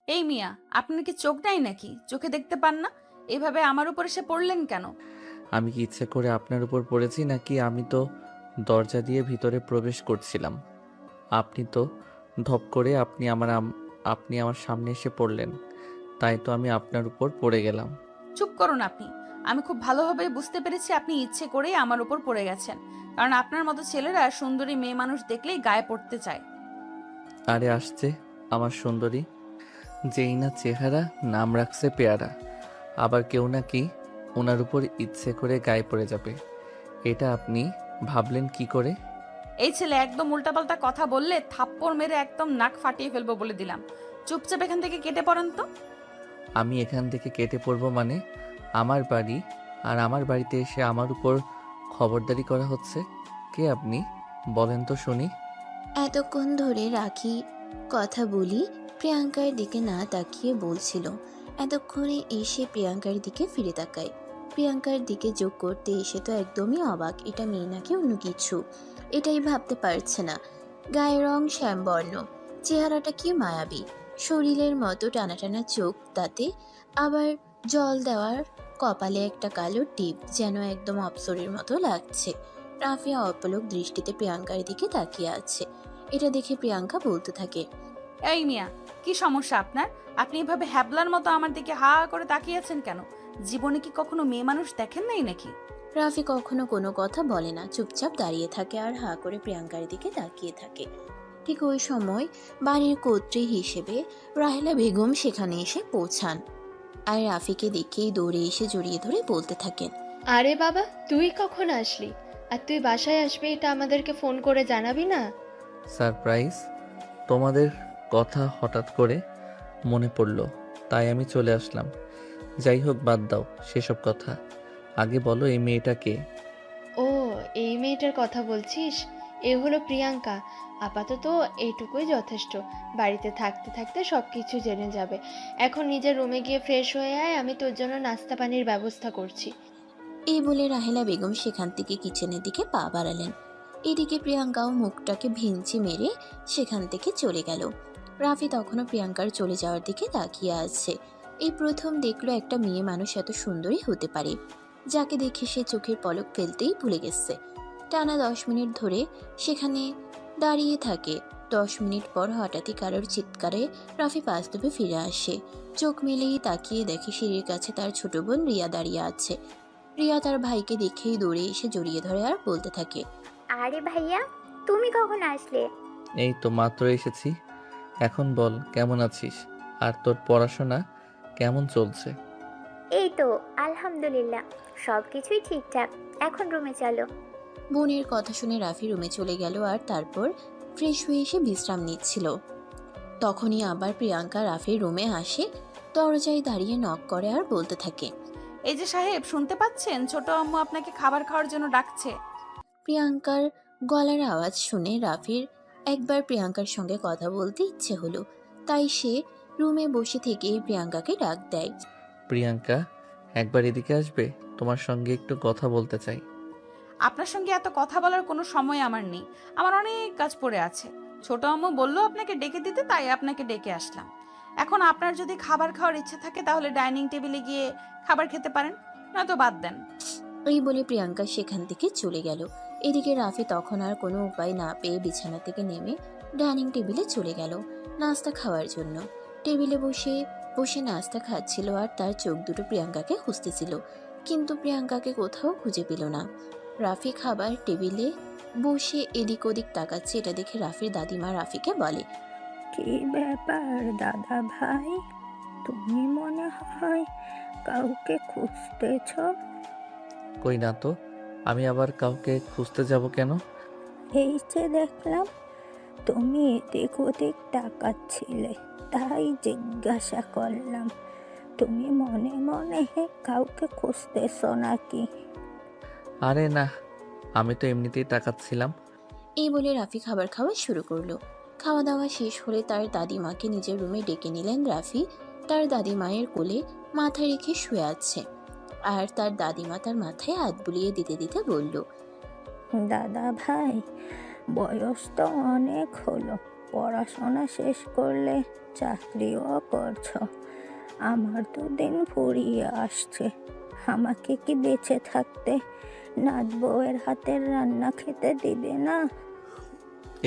এই মিয়া, আপনার কি চোখ নাই নাকি? চোখে দেখতে পান না? এভাবে আমার উপর এসে পড়লেন কেন? আমি কি ইচ্ছে করে আপনার উপর পড়েছি নাকি? আমি তো দরজা দিয়ে ভিতরে প্রবেশ করছিলাম। আপনি তো ধপ করে আপনি আমার সামনে এসে পড়লেন। তাই তো আমি আপনার উপর পড়ে গেলাম। চুপ করুন আপনি। আমি খুব ভালোভাবে বুঝতে পেরেছি আপনি ইচ্ছে করেই আমার উপর পড়ে গেছেন। কারণ আপনার মতো ছেলেরা সুন্দরী মেয়ে মানুষ দেখলেই গায়ে পড়তে চায়। আরে আসছে আমার সুন্দরী, যেই না চেহারা, নাম রাখছে পেয়ারা। আবার কেউ নাকি ওনার উপর ইচ্ছে করে গায়ে পড়ে যাবে, এটা আপনি ভাবলেন কি করে? এই ছেলে একদম উল্টাপাল্টা কথা বললে থাপ্পড় মেরে একদম নাক ফাটিয়ে ফেলবো বলে দিলাম। চুপচাপ এখান থেকে কেটে পড়েন তো। আমি এখান থেকে কেটে পড়ব মানে? আমার বাড়ি, আর আমার বাড়িতে এসে আমার উপর খবরদারি করা হচ্ছে। কে আপনি বলেন তো শুনি? এতক্ষণ ধরে রাখি কথা বলি প্রিয়াঙ্কার দিকে না তাকিয়ে বলছিল। এতক্ষণে এসে প্রিয়াঙ্কার দিকে ফিরে তাকায়। প্রিয়াঙ্কার দিকে যোগ করতে এসে তো একদমই অবাক, এটা মেয়ে নাকি অন্য কিছু এটাই ভাবতে পারছে না। গায়ের রং শ্যামবর্ণ, চেহারাটা কি মায়াবী, শরীরের মতো টানা টানা চোখ, তাতে আবার জল দেওয়ার কপালে একটা কালো টিপ, যেন একদম অপ্সরের মতো লাগছে। রাফিয়া অপলক দৃষ্টিতে প্রিয়াঙ্কার দিকে তাকিয়ে আছে। এটা দেখে প্রিয়াঙ্কা বলতে থাকে, এই মিয়া, কি সমস্যা আপনার? আপনি এভাবে হ্যাবলার মতো আমার দিকে হা হা করে তাকিয়ে আছেন কেন? জীবনে কি কখনো মেয়ে মানুষ দেখেন নাই নাকি? রাফি কখনো কোনো কথা বলে না, চুপচাপ দাঁড়িয়ে থাকে আর হা করে প্রিয়াঙ্কার দিকে তাকিয়ে থাকে। ঠিক ওই সময় বাড়ির কর্ত্রী হিসেবে রাহেলা বেগম সেখানে এসে পৌঁছান আর রাফিকে দেখেই দৌড়ে এসে জড়িয়ে ধরে বলতে থাকেন, আরে বাবা, তুই কখন আসলি? আর তুই বাসায় আসবি এটা আমাদেরকে ফোন করে জানাবি না? সারপ্রাইজ। তোমাদের কথা হঠাৎ করে মনে পড়লো, তাই আমি চলে আসলাম। যাই হোক, বাদ দাও সেসব কথা। আগে বলো, এই মেয়েটা কে? ও, এই মেয়েটার কথা বলছিস? এ হলো প্রিয়াঙ্কা। আপাতত এইটুকুই যথেষ্ট। বাড়িতে থাকতে থাকতে সব কিছু জেনে যাবে। এখন নিজের রুমে গিয়ে ফ্রেশ হয়ে আয়, আমি তোর জন্য নাস্তা পানির ব্যবস্থা করছি। এই বলে রাহেলা বেগম সেখান থেকে কিচেনের দিকে পা বাড়ালেন। এদিকে প্রিয়াঙ্কাও মুখটাকে ভিঞ্চি মেরে সেখান থেকে চলে গেল। রাফি তখনও প্রিয়াঙ্কার চলে যাওয়ার দিকে তাকিয়ে আছে। এই প্রথম দেখলো একটা মেয়ে মানুষ এত সুন্দরী হতে পারে, যাকে দেখে সে চোখের পলক ফেলতেই ভুলে গেছে। টানা 10 মিনিট ধরে সেখানে দাঁড়িয়ে থাকে। 10 মিনিট পর হঠাৎই কারোর চিৎকারে রাফি বাস্তবে ফিরে আসে। চোখ মেলেই তাকিয়ে দেখে সিঁড়ির কাছে তার ছোট বোন রিয়া দাঁড়িয়ে আছে। রিয়া তার ভাইকে দেখেই দৌড়ে এসে জড়িয়ে ধরে আর বলতে থাকে, আরে ভাইয়া, তুমি কখন আসলে? এই তো মাত্র এসেছি। এখন বল, কেমন আছিস? আর তোর পড়াশোনা কেমন চলছে? এই তো, আলহামদুলিল্লাহ, সব কিছুই ঠিকঠাক। এখন রুমে চলো। বোনের কথা শুনে রাফি রুমে চলে গেল আর তারপর ফ্রেশ হয়ে এসে বিশ্রাম নিচ্ছিল। তখনই আবার প্রিয়াঙ্কা রাফির রুমে আসে, দরজায় দাঁড়িয়ে নক করে আর বলতে থাকে, এই যে সাহেব, শুনতে পাচ্ছেন? ছোট আম্মু আপনাকে খাবার খাওয়ার জন্য ডাকছে। প্রিয়াঙ্কার গলার আওয়াজ শুনে রাফির একবার প্রিয়াঙ্কার সঙ্গে কথা বলতে ইচ্ছে হলো, তাই সে রুমে বসে থেকেই প্রিয়াঙ্কাকে ডাক দেয়। প্রিয়াঙ্কা, একবার এদিকে আসবে? তোমার সঙ্গে একটু কথা বলতে চাই। আপনার সঙ্গে এত কথা বলার কোনো সময় আমার নেই। আমার অনেক কাজ পড়ে আছে। ছোট আম্মু বললো আপনাকে ডেকে দিতে, তাই আপনাকে ডেকে আসলাম। এখন আপনার যদি খাবার খাওয়ার ইচ্ছে থাকে তাহলে ডাইনিং টেবিলে গিয়ে খাবার খেতে পারেন, নয়তো বাদ দেন। এই বলে প্রিয়াঙ্কা সেখান থেকে চলে গেল। এদিকে রাফি তখন আর কোনো উপায় না পেয়ে বিছানা থেকে নেমে ডাইনিং টেবিলে চলে গেল নাস্তা খাওয়ার জন্য। টেবিলে বসে বসে নাস্তা খাচ্ছিল আর তার চোখ দুটো প্রিয়াঙ্কাকে খুঁজতেছিল, কিন্তু প্রিয়াঙ্কাকে কোথাও খুঁজে পেল না। রাফি খাবার টেবিলে বসে এদিক ওদিক তাকাচ্ছে। এটা দেখে রাফির দাদিমা রাফিকে বলে, কি ব্যাপার দাদা ভাই, তুমি মনে হয় কাউকে খুঁজতেছ? কই না তো, আমি আবার কাউকে খুঁজতে যাব কেন? এই যে দেখলাম তুমি এদিক ওদিক তাকাচ্ছিলে, তাই জিজ্ঞাসা করলাম তুমি মনে মনে কাউকে খুঁজতেছ নাকি? আরে না, আমি তো এমনিতেই তাকাচ্ছিলাম। এই বলে রাফি খাবার খাওয়া শুরু করলো। খাওয়া দাওয়া শেষ হলে তার দাদিমাকে নিজের রুমে ডেকে নিলেন রাফি। তার দাদিমায়ের কোলে মাথা রেখে শুয়ে আছে আর তার দাদিমা তার মাথায় হাত বুলিয়ে দিতে দিতে বলল, দাদা ভাই, বয়স তো অনেক হলো, পড়াশোনা শেষ করলে চাকরিও করছো। আমার তো দিন ফুরিয়ে আসছে। আমাকে কি বেঁচে থাকতে নাত বউয়ের হাতের রান্না খেতে দিবে না?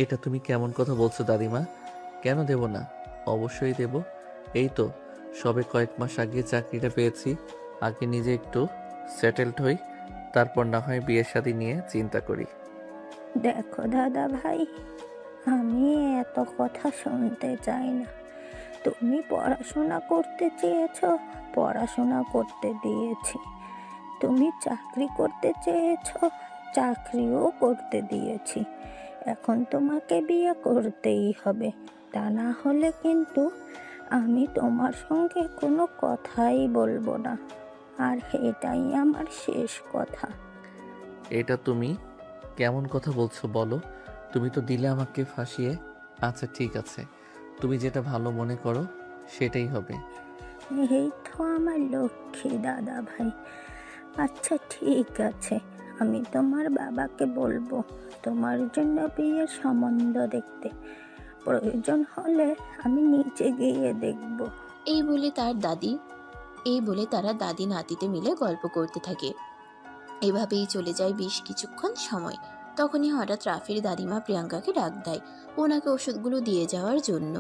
এটা তুমি কেমন কথা বলছো দাদিমা? কেন দেব না? অবশ্যই দেব। এই তো সবে কয়েক মাস আগে চাকরিটা পেয়েছি। আগে নিজে একটু সেটেলড হই, তারপর না হয় বিয়ে শাদী নিয়ে চিন্তা করি। দেখো দাদা ভাই, আমি এত কথা শুনতে চাই না। তুমি পড়াশোনা করতে চেয়েছো, পড়াশোনা করতে দিয়েছি। তুমি চাকরি করতে চেয়েছো, চাকরিও করতে দিয়েছি। এখন তোমাকে বিয়ে করতেই হবে। তা না হলে কিন্তু আমি তোমার সঙ্গে কোনো কথাই বলবো না। আর এটাই আমার শেষ কথা। এটা তুমি কেমন কথা বলছো বলো? তুমি তো দিলে আমাকে ফাঁসিয়ে। আচ্ছা ঠিক আছে, তুমি যেটা ভালো মনে করো সেটাই হবে। এই তো আমার লক্ষ্মী দাদা ভাই। আচ্ছা ঠিক আছে, আমি তোমার বাবাকে বলবো তোমার জন্য বিয়ের সম্বন্ধ দেখতে। প্রয়োজন হলে আমি নিচে গিয়ে দেখব। এই বলে তারা দাদি নাতিতে মিলে গল্প করতে থাকে। এভাবেই চলে যায় বেশ কিছুক্ষণ সময়। তখনই হঠাৎ রাফির দাদিমা প্রিয়াঙ্কাকে ডাক দেয় ওনাকে ওষুধগুলো দিয়ে যাওয়ার জন্য।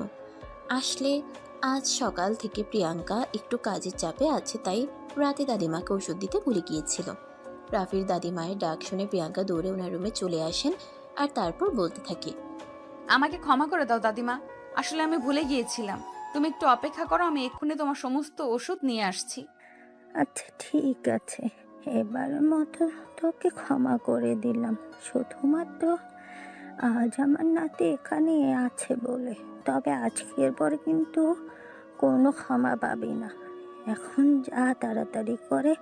আসলে আজ সকাল থেকে প্রিয়াঙ্কা একটু কাজের চাপে আছে, তাই রাতে দাদিমাকে ওষুধ দিতে ভুলে গিয়েছিল। রাফির দাদিমায়ের ডাক শুনে প্রিয়াঙ্কা দৌড়ে ওনার রুমে চলে আসেন আর তারপর বলতে থাকে, আমাকে ক্ষমা করে দাও দাদিমা, আসলে আমি ভুলে গিয়েছিলাম। তুমি একটু অপেক্ষা করো, আমি এক্ষুনি তোমার সমস্ত ওষুধ নিয়ে আসছি। আচ্ছা ঠিক আছে, এবারের মতো তোকে ক্ষমা করে দিলাম। শুধুমাত্র আজ আমার নাতি এখানে আছে বলে। তবে আজকের পর কিন্তু কোনো ক্ষমা পাবি না। এখন যা, তাড়াতাড়ি করে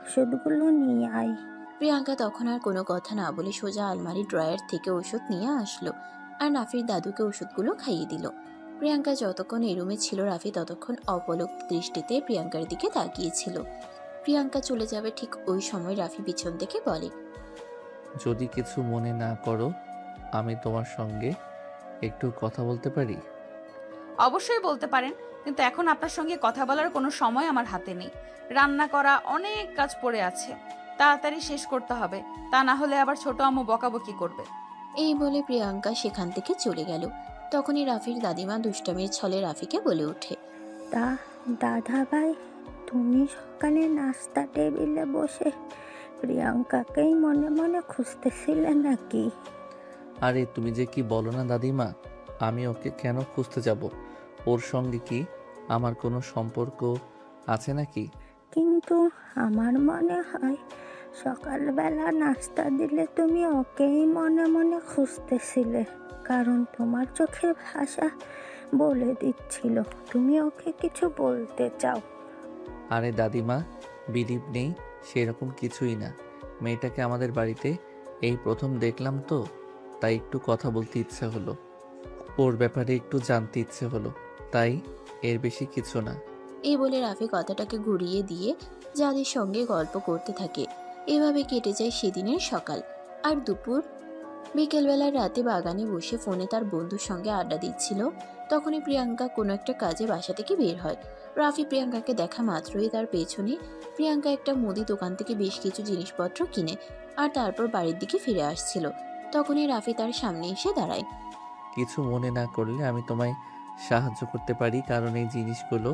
ওষুধগুলো নিয়ে আয়। প্রিয়াঙ্কা তখন আর কোনো কথা না বলে সোজা আলমারি ড্রয়ার থেকে ওষুধ নিয়ে আসলো আর রাফির দাদুকে ওষুধগুলো খাইয়ে দিল। প্রিয়াঙ্কা যতক্ষণ এই রুমে ছিল, রাফি ততক্ষণ অপলক দৃষ্টিতে প্রিয়াঙ্কার দিকে তাকিয়েছিল। প্রিয়াঙ্কা চলে যাবে ঠিক ওই সময় রাফি পিছন থেকে বলে, যদি কিছু মনে না করো, আমি তোমার সঙ্গে একটু কথা বলতে পারি? অবশ্যই বলতে পারেন, কিন্তু এখন আপনার সঙ্গে কথা বলার কোনো সময় আমার হাতে নেই। রান্না করা অনেক কাজ পড়ে আছে, তাড়াতাড়ি শেষ করতে হবে, তা না হলে আবার ছোট আম্মু বকাবকি করবে। এই বলে প্রিয়াঙ্কা সেখান থেকে চলে গেল। তখনই রাফির দাদিমা দুষ্টামির ছলে রাফিকে বলে ওঠে, তা দাদা ভাই, তুমি সকালে নাস্তা টেবিলে বসে প্রিয়াঙ্কাকেই মনে মনে খুঁজতেছিলে নাকি? আরে তুমি যে কি বলো না দাদিমা, আমি ওকে কেন খুঁজতে যাব? ওর সঙ্গে কি আমার কোনো সম্পর্ক আছে নাকি? কিন্তু আমার মনে হয় সকালবেলা নাস্তা দিলে তুমি ওকেই মনে মনে খুঁজতেছিলে, কারণ তোমার চোখের ভাষা বলে দিচ্ছিল তুমি ওকে কিছু বলতে চাও। আরে দাদিমা, বিলিভ নেই সেরকম কিছুই না। মেয়েটাকে আমাদের বাড়িতে এই প্রথম দেখলাম তো, তাই একটু কথা বলতে ইচ্ছে হলো, ওর ব্যাপারে একটু জানতে ইচ্ছে হলো, তাই, এর বেশি কিছু না। এই বলে রাফি কথাটাকে ঘুরিয়ে দিয়ে যাদের সঙ্গে গল্প করতে থাকে। এভাবে কেটে যায় সেদিনের সকাল আর দুপুর। বিকেলবেলা রাতে বাগানে বসে ফোনে তার বন্ধুর সঙ্গে আড্ডা দিচ্ছিল। তখনই প্রিয়াঙ্কা কোনো একটা কাজে বাসা থেকে বের হয়। রাফি প্রিয়াঙ্কাকে দেখা মাত্রই তার পেছনে প্রিয়াঙ্কা একটা মুদি দোকান থেকে বেশ কিছু জিনিসপত্র কিনে আর তারপর বাড়ির দিকে ফিরে আসছিল। তখনই রাফি তার সামনে এসে দাঁড়ায়। কিছু মনে না করলে আমি তোমায় সাহায্য করতে পারি, কারণ এই জিনিসগুলো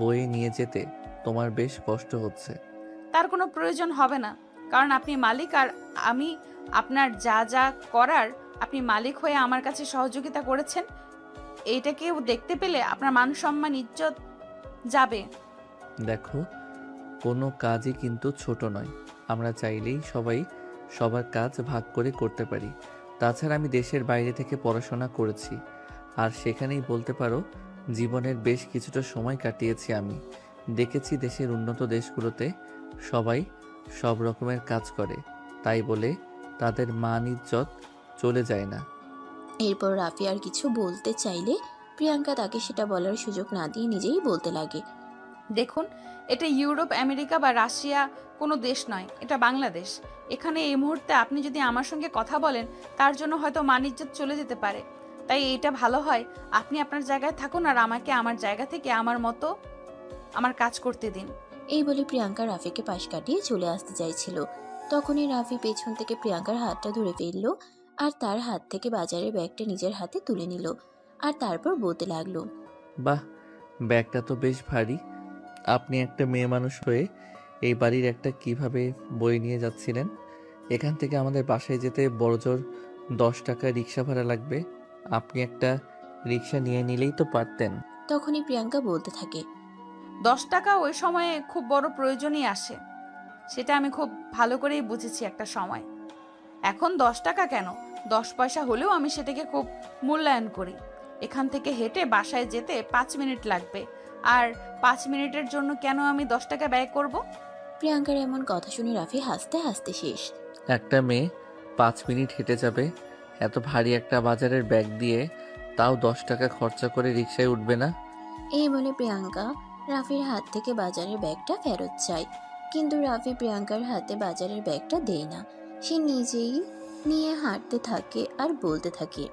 বয়ে নিয়ে যেতে তোমার বেশ কষ্ট হচ্ছে। তার কোনো প্রয়োজন হবে না, কারণ আপনি মালিক আর আমি আপনার যা যা করার আপনি মালিক হয়ে আমার কাছে সহযোগিতা করেছেন। এইটা কেউ দেখতে পেলে আপনার মান সম্মান ইজ্জত যাবে। দেখো, কোনো কাজই কিন্তু ছোট নয়। আমরা চাইলেই সবাই সবার কাজ ভাগ করে করতে পারি। তাছাড়া আমি দেশের বাইরে থেকে পড়াশোনা করেছি, আর সেখানেই বলতে পারো জীবনের বেশ কিছুটা সময় কাটিয়েছি আমি। দেখেছি দেশের উন্নত দেশগুলোতে সবাই সব রকমের কাজ করে, তাই বলে তাদের মান ইজ্জত চলে যায় না। এরপর রাফি আর কিছু বলতে চাইলে প্রিয়াঙ্কা তাকে সেটা বলার সুযোগ না দিয়ে নিজেই বলতে লাগে। দেখুন, এটা ইউরোপ, আমেরিকা বা রাশিয়া কোনো দেশ নয়, এটা বাংলাদেশ। এখানে এই মুহূর্তে আপনি যদি আমার সঙ্গে কথা বলেন, তার জন্য হয়তো মান ইজ্জত চলে যেতে পারে। তাই এইটা ভালো হয় আপনি আপনার জায়গায় থাকুন আর আমাকে আমার জায়গা থেকে আমার মতো আমার কাজ করতে দিন। এই বলে প্রিয়াঙ্কা রাফিকে পাশ কাটিয়ে চলে আসতে চাইছিল। তখনই রাফি পেছন থেকে প্রিয়াঙ্কার হাতটা ধরে ফেলল আর তার হাত থেকে বাজারের ব্যাগটা নিজের হাতে তুলে নিল আর তারপর বলতে লাগলো, বাহ, ব্যাগটা তো বেশ ভারী। আপনি একটা মেয়ে মানুষ হয়ে এই বাড়ির একটা কিভাবে বই নিয়ে যাচ্ছিলেন? এখান থেকে আমাদের বাসায় যেতে বড়জোর 10 টাকা রিক্সা ভাড়া লাগবে। আপনি একটা রিক্সা নিয়ে নিলেই তো পারতেন। তখনই প্রিয়াঙ্কা বলতে থাকে, 10 টাকা ওই সময়ে খুব বড় প্রয়োজনই আসে, সেটা আমি খুব ভালো করেই বুঝেছি একটা সময়। এখন 10 টাকা কেন, 10 পয়সা হলেও আমি সেটাকে খুব মূল্যায়ন করি। এখান থেকে হেঁটে বাসায় যেতে 5 মিনিট লাগবে, আর 5 মিনিটের জন্য কেন আমি 10 টাকা ব্যয় করব? প্রিয়াঙ্কার এমন কথা শুনে রাফি হাসতে হাসতে শেষ। একটা মেয়ে 5 মিনিট হেঁটে যাবে এত ভারী একটা বাজারের ব্যাগ দিয়ে, তাও 10 টাকা খরচা করে রিক্সায় উঠবে না? এই বলে প্রিয়াঙ্কা রাফির হাত থেকে বাজারের ব্যাগটা ফেরত চায়, কিন্তু রাফি প্রিয়াঙ্কার হাতে বাজারের ব্যাগটা দেয় না। সে নিজেই নিয়ে হাঁটতে থাকে আর বলতে থাকে,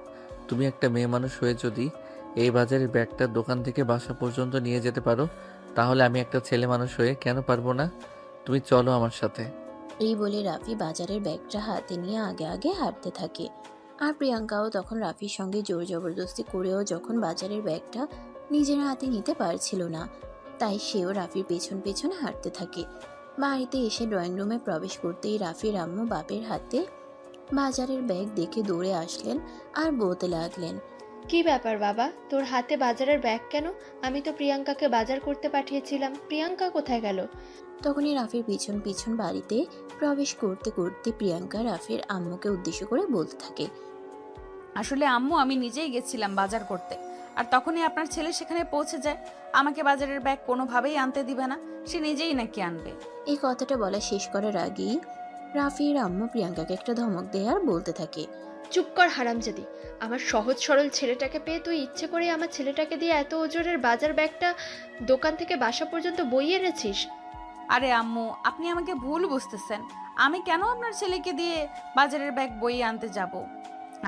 তুমি একটা মেয়ে মানুষ হয়ে যদি এই বাজারের ব্যাগটা দোকান থেকে বাসা পর্যন্ত নিয়ে যেতে পারো, তাহলে আমি একটা ছেলে মানুষ হয়ে কেন পারবো না? তুমি চলো আমার সাথে। এই বলে রাফি বাজারের ব্যাগটা হাতে নিয়ে আগে আগে হাঁটতে থাকে। আর প্রিয়াঙ্কাও তখন রাফির সঙ্গে জোর জবরদস্তি করেও যখন বাজারের ব্যাগটা নিজের হাতে নিতে পারছিল না, তাই সেও রাফির পেছন পেছন হাঁটতে থাকে। বাড়িতে এসে ড্রয়িং রুমে প্রবেশ করতেই রাফির আম্মু বাপের হাতে বাজারের ব্যাগ দেখে দৌড়ে আসলেন আর বলতে লাগলেন, কি ব্যাপার বাবা, তোর হাতে বাজারের ব্যাগ কেন? আমি তো প্রিয়াঙ্কাকে বাজার করতে পাঠিয়েছিলাম, প্রিয়াঙ্কা কোথায় গেল? তখনই রাফির পিছন পিছন বাড়িতে প্রবেশ করতে করতে প্রিয়াঙ্কা রাফির আম্মুকে উদ্দেশ্য করে বলতে থাকে, আসলে আম্মু, আমি নিজেই গেছিলাম বাজার করতে, আর তখনই আপনার ছেলে সেখানে পৌঁছে যায়। আমাকে বাজারের ব্যাগ কোনোভাবেই আনতে দিবে না, সে নিজেই নাকি আনবে। এই কথাটা বলা শেষ করার আগেই রাফির আম্মু প্রিয়াঙ্কাকে একটা ধমক দেয় আর বলতে থাকে, চুপ কর হারামজাদি। আমার সহজ সরল ছেলেটাকে পেয়ে তুই ইচ্ছে করে আমার ছেলেটাকে দিয়ে এত ওজনের বাজার ব্যাগটা দোকান থেকে বাসা পর্যন্ত বইয়ে এনেছিস। আরে আম্মু, আপনি আমাকে ভুল বুঝতেছেন। আমি কেন আপনার ছেলেকে দিয়ে বাজারের ব্যাগ বই আনতে যাব?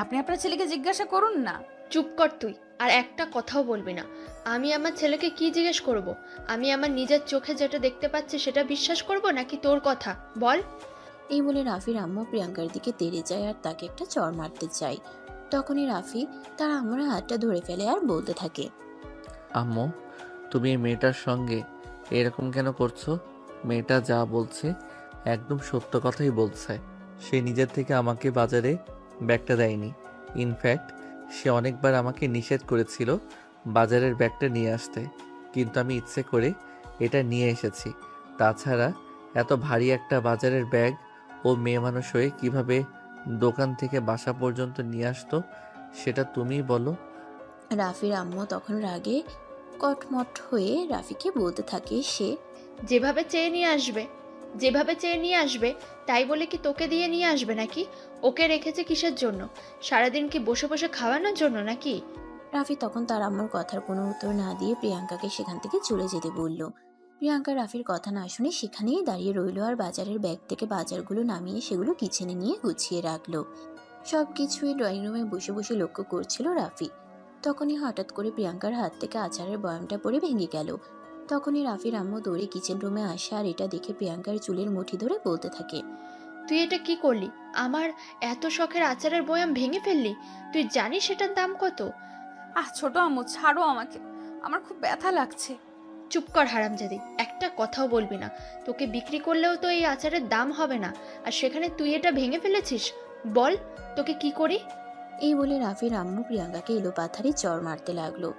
আপনি আপনার ছেলেকে জিজ্ঞাসা করুন না। চুপ কর তুই, আর একটা কথাও বলবি না। আমি আমার ছেলেকে কি জিজ্ঞেস করব? আমি আমার নিজের চোখে যেটা দেখতে পাচ্ছি সেটা বিশ্বাস করব নাকি তোর কথা বল? এই বলে রাফির আম্মু প্রিয়াঙ্কার দিকে তেড়ে যায় আর তাকে একটা চড় মারতে চায়। তখনই রাফি তার আম্মুর হাতটা ধরে ফেলে আর বলতে থাকে, আম্মু, তুমি এই মেয়েটার সঙ্গে এরকম কেন করছো? মেয়েটা যা বলছে একদম সত্য কথাই বলছে। সে নিজের থেকে আমাকে বাজারে ব্যাগটা দেয়নি। ইনফ্যাক্ট সে অনেকবার আমাকে নিষেধ করেছিল বাজারের ব্যাগটা নিয়ে আসতে, কিন্তু আমি ইচ্ছে করে এটা নিয়ে এসেছি। তাছাড়া এত ভারী একটা বাজারের ব্যাগ ও মেয়ে মানুষ হয়ে কিভাবে দোকান থেকে বাসা পর্যন্ত নিয়ে আসতো সেটা তুমিই বলো। রাফির আম্মু তখন রাগে কটমট হয়ে রাফিকে বলতে থাকে, সে যেভাবে চেয়ে নিয়ে আসবে, যেভাবে চেয়ে নিয়ে আসবে, তাই বলে কি তোকে দিয়ে নিয়ে আসবে নাকি? ওকে রেখেছে কিসের জন্য? সারাদিন কি বসে বসে খাওয়ানোর জন্য নাকি? রাফি তখন তার আম্মুর কথার কোনো উত্তর না দিয়ে প্রিয়াঙ্কাকে সেখান থেকে চলে যেতে বলল। প্রিয়াঙ্কা রাফির কথা না শুনে সেখানেই দাঁড়িয়ে রইল আর বাজারের ব্যাগ থেকে বাজারগুলো নামিয়ে সেগুলো কিচেনে নিয়ে গুছিয়ে রাখলো। সব কিছুই ড্রয়িং রুমে বসে বসে লক্ষ্য করছিল রাফি। তখনই হঠাৎ করে প্রিয়াঙ্কার হাত থেকে আচারের বয়ামটা পড়ে ভেঙে গেল। তখনই রাফির আম্মু দৌড়ে কিচেন রুমে আসে আর এটা দেখে প্রিয়াঙ্কার চুলের মুঠি ধরে বলতে থাকে, তুই এটা কি করলি? আমার এত শখের আচারের বয়াম ভেঙে ফেললি? তুই জানিস সেটার দাম কত? ছোট আম্মু, ছাড়ো আমাকে, আমার খুব ব্যথা লাগছে। চুপ কর হারামজাদি, একটা কথাও বলবি না। তোকে বিক্রি করলেও তো এই আচারের দাম হবে না, আর সেখানে তুই এটা ভেঙে ফেলেছিস। বল, তোকে কি করি? এই বলে রাফির আম্মু প্রিয়াঙ্কাকে এলোপাথারি চড় মারতে লাগলো।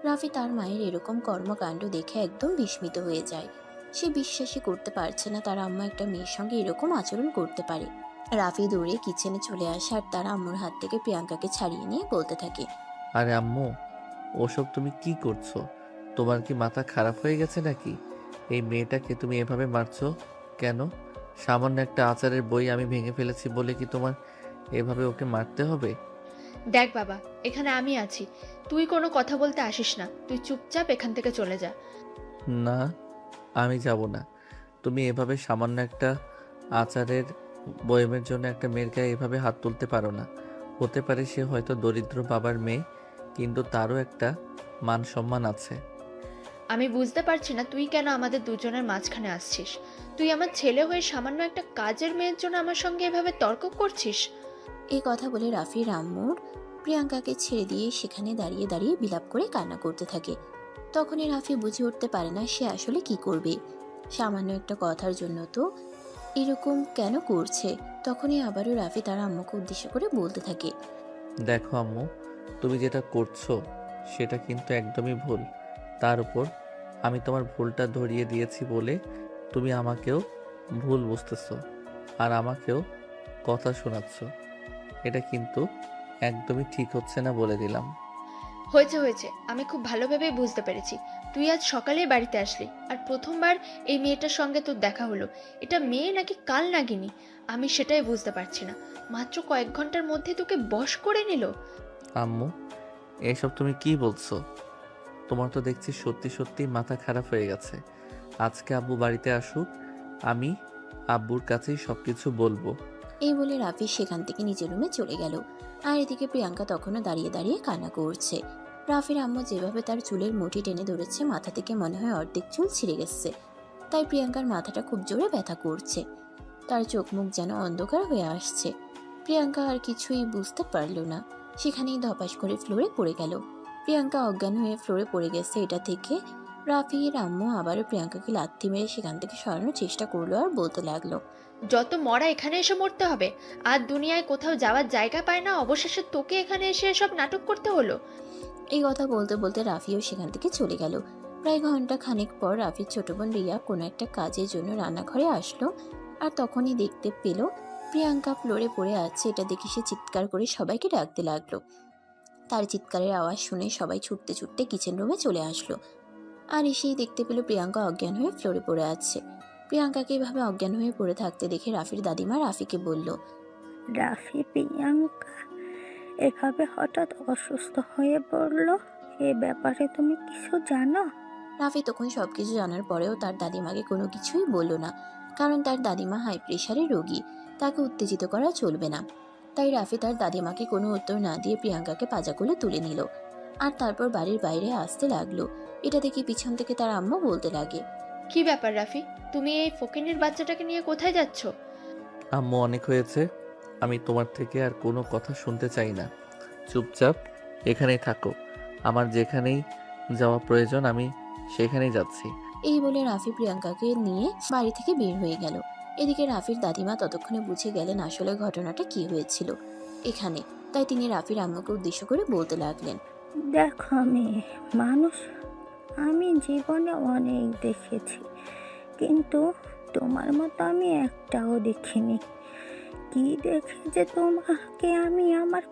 রাফি তার মায়ের এরকম কর্মকাণ্ড দেখে একদম বিস্মিত হয়ে যায়। সে বিশ্বাসই করতে পারছে না তার আম্মা একটা মেয়ের সঙ্গে এরকম আচরণ করতে পারে। রাফি দৌড়ে কিচেনে চলে আসে আর তার আম্মুর হাত থেকে প্রিয়াঙ্কাকে ছাড়িয়ে নিয়ে বলতে থাকে, আরে আম্মু, ওসব তুমি কি করছো? তোমার কি মাথা খারাপ হয়ে গেছে নাকি? এই মেয়েটাকে তুমি এভাবে মারছো কেন? সামান্য একটা আচারের বই আমি ভেঙে ফেলেছি বলে কি তোমার এভাবে ওকে মারতে হবে? দেখ বাবা, এখানে আমি আছি, তুই কোনো কথা বলতে আসিস না। তুই চুপচাপ এখান থেকে চলে যা। না, আমি যাব না। তুমি এভাবে সামান্য একটা আচারের বয়মের জন্য একটা মেয়ের গায়ে এভাবে হাত তুলতে পারো না। হতে পারে সে হয়তো দরিদ্র বাবার মেয়ে, কিন্তু তারও একটা মান সম্মান আছে। আমি বুঝতে পারছি না তুই কেন আমাদের দুজনের মাঝখানে আসছিস। তুই আমার ছেলে হয়ে সামান্য একটা কাজের মেয়ের জন্য আমার সঙ্গে এভাবে তর্ক করছিস। এই কথা বলে রাফির আম্মুর প্রিয়াঙ্কাকে ছেড়ে দিয়ে সেখানে দাঁড়িয়ে দাঁড়িয়ে বিলাপ করে কান্না করতে থাকে। তখনই রাফি বুঝে উঠতে পারে না সে আসলে কি করবে। সামান্য একটা কথার জন্য তো এরকম কেন করছে। তখনই আবারও রাফি তার আম্মুকে উদ্দেশ্য করে বলতে থাকে, দেখো আম্মু, তুমি যেটা করছো সেটা কিন্তু একদমই ভুল। তার উপর আমি তোমার ভুলটা ধরিয়ে দিয়েছি বলে তুমি আমাকেও ভুল বুঝতেছো আর আমাকেও কথা শোনাচ্ছ। এটা কিন্তু একদমই ঠিক হচ্ছে না, বলে দিলাম। হয়েছে হয়েছে, আমি খুব ভালোভাবেই বুঝতে পেরেছি। তুই আজ সকালেই বাড়িতে আসলি আর প্রথমবার এই মেয়েটার সঙ্গে তোর দেখা হলো। এটা মেয়ে নাকি কাল নাগিনী আমি সেটাই বুঝতে পারছি না। মাত্র কয়েক ঘন্টার মধ্যে তোকে বশ করে নিল। আম্মু, এসব তুমি কি বলছো? তোমার তো দেখছি সত্যি সত্যি মাথা খারাপ হয়ে গেছে। আজকে আব্বু বাড়িতে আসুক, আমি আব্বুর কাছেই সবকিছু বলবো। এই বলে রাফি সেখান থেকে নিজের রুমে চলে গেল। আর এদিকে প্রিয়াঙ্কা তখনও দাঁড়িয়ে দাঁড়িয়ে কান্না করছে। রাফির আম্মু যেভাবে তার চুলের মুঠি টেনে ধরেছে মাথা থেকে মনে হয় অর্ধেক চুল ছিঁড়ে গেছে। তাই প্রিয়াঙ্কার মাথাটা খুব জোরে ব্যথা করছে। তার চোখ মুখ যেন অন্ধকার হয়ে আসছে। প্রিয়াঙ্কা আর কিছুই বুঝতে পারল না, সেখানেই ধপাস করে ফ্লোরে পড়ে গেল। প্রিয়াঙ্কা অজ্ঞান হয়ে ফ্লোরে পড়ে গেছে। এটা থেকে রাফির আম্মু আবারও প্রিয়াঙ্কাকে লাথি মেরে সেখান থেকে সরানোর চেষ্টা করলো আর বলতে লাগলো, যত মরা এখানে এসে মরতে হবে। আর দুনিয়ায় কোথাও যাওয়ার জায়গা পায় না, অবশেষে তোকে এখানে এসে এসব নাটক করতে হলো। এই কথা বলতে বলতে রাফিও সেখান থেকে চলে গেল। প্রায় ঘন্টা খানেক পর রাফির ছোট বোন রিয়া কোনো একটা কাজের জন্য রান্নাঘরে আসলো। আর তখনই দেখতে পেল প্রিয়াঙ্কা ফ্লোরে পড়ে আছে। এটা দেখে সে চিৎকার করে সবাইকে ডাকতে লাগলো। তার চিৎকারের আওয়াজ শুনে সবাই ছুটতে ছুটতে কিচেন রুমে চলে আসলো। আর এসেই দেখতে পেল প্রিয়াঙ্কা অজ্ঞান হয়ে ফ্লোরে পড়ে আছে। প্রিয়াঙ্কাকে এভাবে অজ্ঞান হয়ে পড়ে থাকতে দেখে রাফির দাদিমা রাফিকে বলল, রাফি, প্রিয়াঙ্কা এভাবে হঠাৎ অসুস্থ হয়ে পড়লো, এ ব্যাপারে তুমি কিছু জানো? রাফি তখন সবকিছু জানার পরেও তার দাদিমাকে কোনো কিছুই বলল না, কারণ তার দাদিমা হাই প্রেশারের রোগী, তাকে উত্তেজিত করা চলবে না। তাই রাফি তার দাদিমাকে কোনো উত্তর না দিয়ে প্রিয়াঙ্কাকে পাজা কোলে তুলে নিল। আর তারপর বাড়ির বাইরে আসতে লাগলো। এটা দেখে পিছন থেকে তার আম্মু বলতে লাগে, কি ব্যাপার রাফি, তুমি এই ফকিনের বাচ্চাটাকে নিয়ে কোথায় যাচ্ছ? আম্মু, অনেক হয়েছে। আমি তোমার থেকে আর কোনো কথা শুনতে চাই না। চুপচাপ এখানেই থাকো। আমার যেখানেই যাওয়া প্রয়োজন আমি সেখানেই যাচ্ছি। এই বলে রাফি প্রিয়াঙ্কাকে নিয়ে বাড়ি থেকে বের হয়ে গেল। এদিকে রাফির দাদিমা ততক্ষণে বুঝে গেলেন আসলে ঘটনাটা কি হয়েছিল এখানে। তাই তিনি রাফির আম্মুকে উদ্দেশ্য করে বলতে লাগলেন, দেখো মেয়ে মানুষ, আমি জীবনে অনেক দেখেছি, কিন্তু তোমার মতো আমি একটাও দেখিনি। কি দেখে যে তোমাকে আমি আমার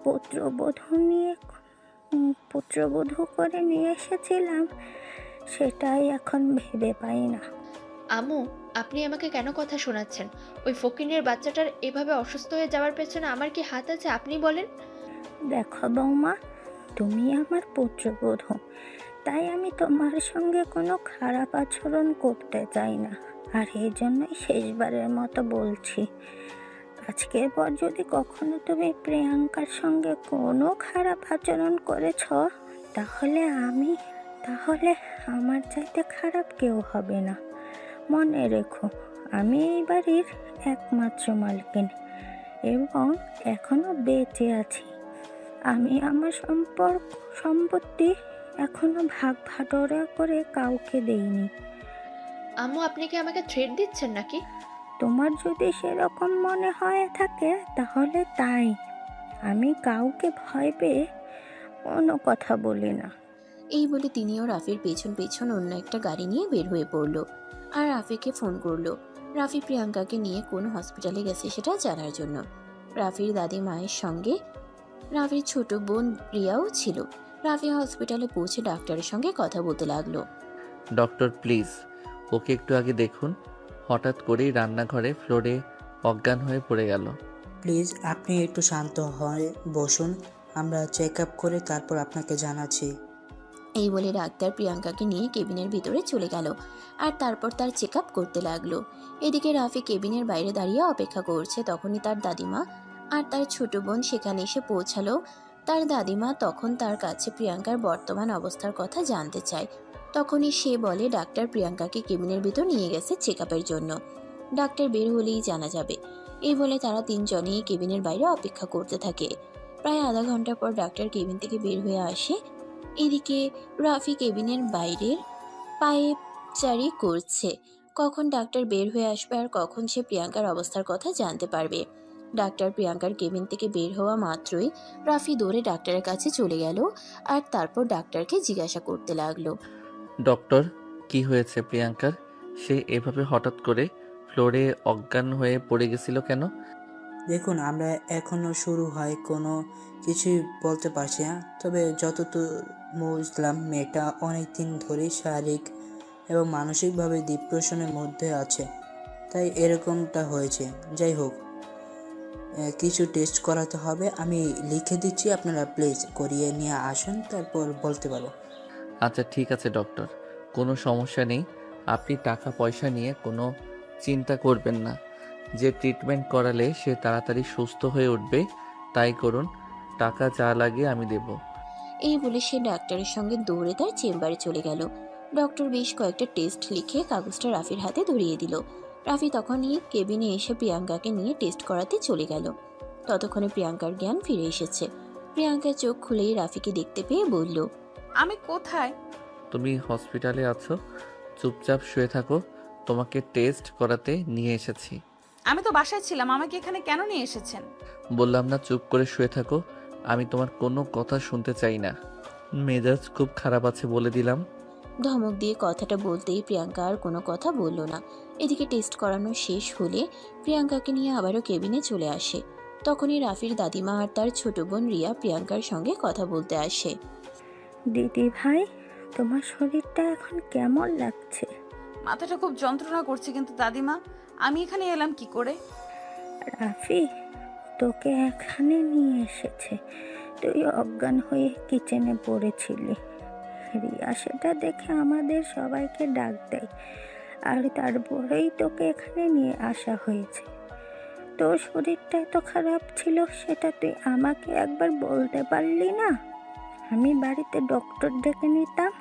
পুত্রবধূ করে নিয়ে এসেছিলাম, সেটাই এখন ভেবে পাই না। আম্মু, আপনি আমাকে কেন কথা শোনাচ্ছেন? ওই ফকিনের বাচ্চাটার এভাবে অসুস্থ হয়ে যাওয়ার পেছনে আমার কি হাত আছে আপনি বলেন? দেখো বৌমা, তুমি আমার পুত্রবধূ, তাই আমি তোমার সঙ্গে কোনো খারাপ আচরণ করতে চাই না। আর এই জন্যই শেষবারের মতো বলছি, আজকের পর যদি কখনো তুমি প্রিয়াঙ্কার সঙ্গে কোনো খারাপ আচরণ করেছ, তাহলে আমার চাইতে খারাপ কেউ হবে না। মনে রেখো, আমি এই বাড়ির একমাত্র মালকিন এবং এখনো বেঁচে আছি। আমি আমার সম্পত্তি এখনো ভাগ ভাটোরা করে কাউকে দেইনি। আম্মু, আপনি কি আমাকে থ্রেট দিচ্ছেন নাকি? তোমার যদি সেরকম মনে হয় থাকে তাহলে তাই। আমি কাউকে ভয় পেয়ে কোনো কথা বলি না। এই বলে তিনিও রাফির পেছন পেছন অন্য একটা গাড়ি নিয়ে বের হয়ে পড়ল আর রাফিকে ফোন করলো। রাফি প্রিয়াঙ্কাকে নিয়ে কোন হসপিটালে গেছে সেটা জানার জন্য। রাফির দাদি মায়ের সঙ্গে রাফির ছোট বোন রিয়াও ছিল। রাফি হসপিটালে পৌঁছে ডাক্তারের সঙ্গে কথা বলতে লাগলো। ডক্টর, প্লিজ ওকে একটু আগে দেখুন। হঠাৎ করেই রান্নাঘরে ফ্লোরে অজ্ঞান হয়ে পড়ে গেল। প্লিজ আপনি একটু শান্ত হয়ে বসুন, আমরা চেক আপ করে তারপর আপনাকে জানাচ্ছি। এই বলে ডাক্তার প্রিয়াঙ্কাকে নিয়ে কেবিনের ভিতরে চলে গেল আর তারপর তার চেক আপ করতে লাগলো। এদিকে রাফি কেবিনের বাইরে দাঁড়িয়ে অপেক্ষা করছে। তখনই তার দাদিমা আর তার ছোট বোন সেখানে এসে পৌঁছালো। তার দাদিমা তখন তার কাছে প্রিয়াঙ্কার বর্তমান অবস্থার কথা জানতে চায়। তখনই সে বলে ডাক্তার প্রিয়াঙ্কাকে কেবিনের ভিতর নিয়ে গেছে চেক আপের জন্য। ডাক্তার বের হলেই জানা যাবে। এই বলে তারা তিনজনেই কেবিনের বাইরে অপেক্ষা করতে থাকে। প্রায় আধা ঘন্টা পর ডাক্তার কেবিন থেকে বের হয়ে আসে। এদিকে রাফি কেবিনের বাইরের পায়চারি করছে। কখন ডাক্তার বের হয়ে আসবে আর কখন সে প্রিয়াঙ্কার অবস্থার কথা জানতে পারবে। ডাক্তার প্রিয়াঙ্কার কেবিন থেকে বের হওয়া মাত্রই রাফি দৌড়ে ডাক্তারের কাছে চলে গেল আর তারপর ডাক্তারকে জিজ্ঞাসা করতে লাগলো। ডক্টর, কি হয়েছে প্রিয়াঙ্কার? সে এভাবে হঠাৎ করে ফ্লোরে অজ্ঞান হয়ে পড়ে গেছিল কেন? দেখুন, আমরা এখনও শুরু হয় কোনো কিছুই বলতে পারছি না, তবে যতদূর বুঝলাম মেয়েটা অনেক দিন ধরেই শারীরিক এবং মানসিকভাবে ডিপ্রেশনের মধ্যে আছে, তাই এরকমটা হয়েছে। যাই হোক, কিছু টেস্ট করাতে হবে, আমি লিখে দিচ্ছি, আপনারা প্লিজ করিয়ে নিয়ে আসুন, তারপর বলতে পারবো। আচ্ছা ঠিক আছে ডক্টর, কোনো সমস্যা নেই। আপনি টাকা পয়সা নিয়ে কোনো চিন্তা করবেন না। যে ট্রিটমেন্ট করালে সে তাড়াতাড়ি সুস্থ হয়ে উঠবে তাই করুন। টাকা যা লাগে আমি দেব। এই বলে সে ডাক্তারের সঙ্গে দৌড়ে তার চেম্বারে চলে গেল। ডক্টর বেশ কয়েকটা টেস্ট লিখে কাগজটা রাফির হাতে ধরিয়ে দিল। রাফি তখনই কেবিনে এসে প্রিয়াঙ্কাকে নিয়ে টেস্ট করাতে চলে গেল। ততক্ষণে প্রিয়াঙ্কার জ্ঞান ফিরে এসেছে। প্রিয়াঙ্কা চোখ খুলেই রাফিকে দেখতে পেয়ে বলল, আমি কোথায়? তুমি হসপিটালে আছো, চুপচাপ শুয়ে থাকো। তোমাকে টেস্ট করাতে নিয়ে এসেছি। আমি তো বাসায় ছিলাম, আমাকে এখানে কেন নিয়ে এসেছেন? বললাম না চুপ করে শুয়ে থাকো। আমি তোমার কোনো কথা শুনতে চাই না। মেজাজ খুব খারাপ আছে বলে দিলাম। ধমক দিয়ে কথাটা বলতেই প্রিয়াঙ্কা আর কোনো কথা বলল না। এদিকে টেস্ট করানো শেষ হলে প্রিয়াঙ্কাকে নিয়ে আবারও কেবিনে চলে আসে। তখনই রাফির দাদিমা আর তার ছোট বোন রিয়া প্রিয়াঙ্কার সঙ্গে কথা বলতে আসে। দিদি ভাই, তোমার শরীরটা এখন কেমন লাগছে? মাথাটা খুব যন্ত্রণা করছে, কিন্তু দাদিমা আমি এখানে এলাম কি করে? রাফি তোকে এখানে নিয়ে এসেছে, তুই অজ্ঞান হয়ে কিচেনে পড়েছিলি। রিয়া সেটা দেখে আমাদের সবাইকে ডাক দেয়, আর তারপরেই তোকে এখানে নিয়ে আসা হয়েছে। তোর শরীরটা এত খারাপ ছিল সেটা তুই আমাকে একবার বলতে পারলি না? আমি বাড়িতে ডক্টর ডেকে নিতাম।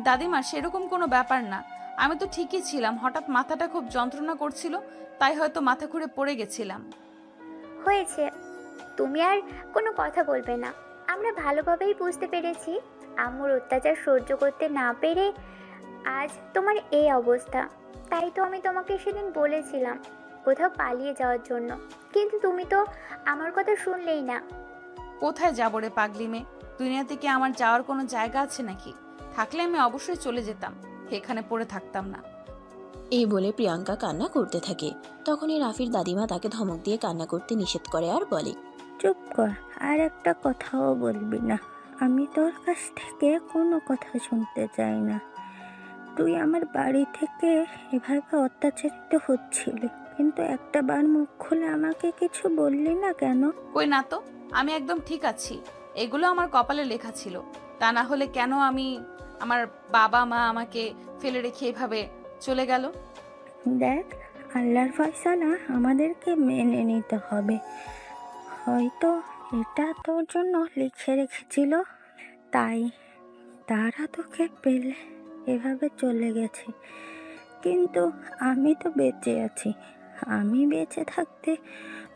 দাদিমা সেরকম কোনো ব্যাপার না, আমি তো ঠিকই ছিলাম। হঠাৎ মাথাটা খুব যন্ত্রণা করছিল, তাই হয়তো মাথা ঘুরে পড়ে গেছিলাম। হয়েছে, তুমি আর কোনো কথা বলবে না। আমরা ভালোভাবেই বুঝতে পেরেছি আম্মুর অত্যাচার সহ্য করতে না পেরে আজ তোমার এই অবস্থা। তাই তো আমি তোমাকে সেদিন বলেছিলাম কোথাও পালিয়ে যাওয়ার জন্য, কিন্তু তুমি তো আমার কথা শুনলেই না। কোথায় যাবো রে পাগলি মেয়ে? দুনিয়াতে কি আমার যাওয়ার কোনো জায়গা আছে নাকি? থাকলে আমি অবশ্যই চলে যেতাম, এখানে পড়ে থাকতাম না। এই বলে প্রিয়াঙ্কা কান্না করতে থাকে। তখনই রাফির দাদিমা তাকে ধমক দিয়ে কান্না করতে নিষেধ করে আর বলে, চুপ কর, আর একটা কথাও বলবি না। আমি তোর কাছ থেকে কোনো কথা শুনতে চাই না। তুই আমার বাড়ি থেকে এভাবে অত্যাচারিত হচ্ছিলি, কিন্তু একটা বার মুখ খুলে আমাকে কিছু বললি না কেন? কই না তো, আমি একদম ঠিক আছি। এগুলো আমার কপালে লেখা ছিল, তা না হলে কেন আমার বাবা মা আমাকে ফেলে রেখে এভাবে চলে গেল? দেখ, আল্লাহর ফয়সালা আমাদেরকে মেনে নিতে হবে। হয়তো এটা তোর জন্য লিখে রেখেছিল, তাই তারা তোকে পেলে এভাবে চলে গেছে। কিন্তু আমি তো বেঁচে আছি, আমি বেঁচে থাকতে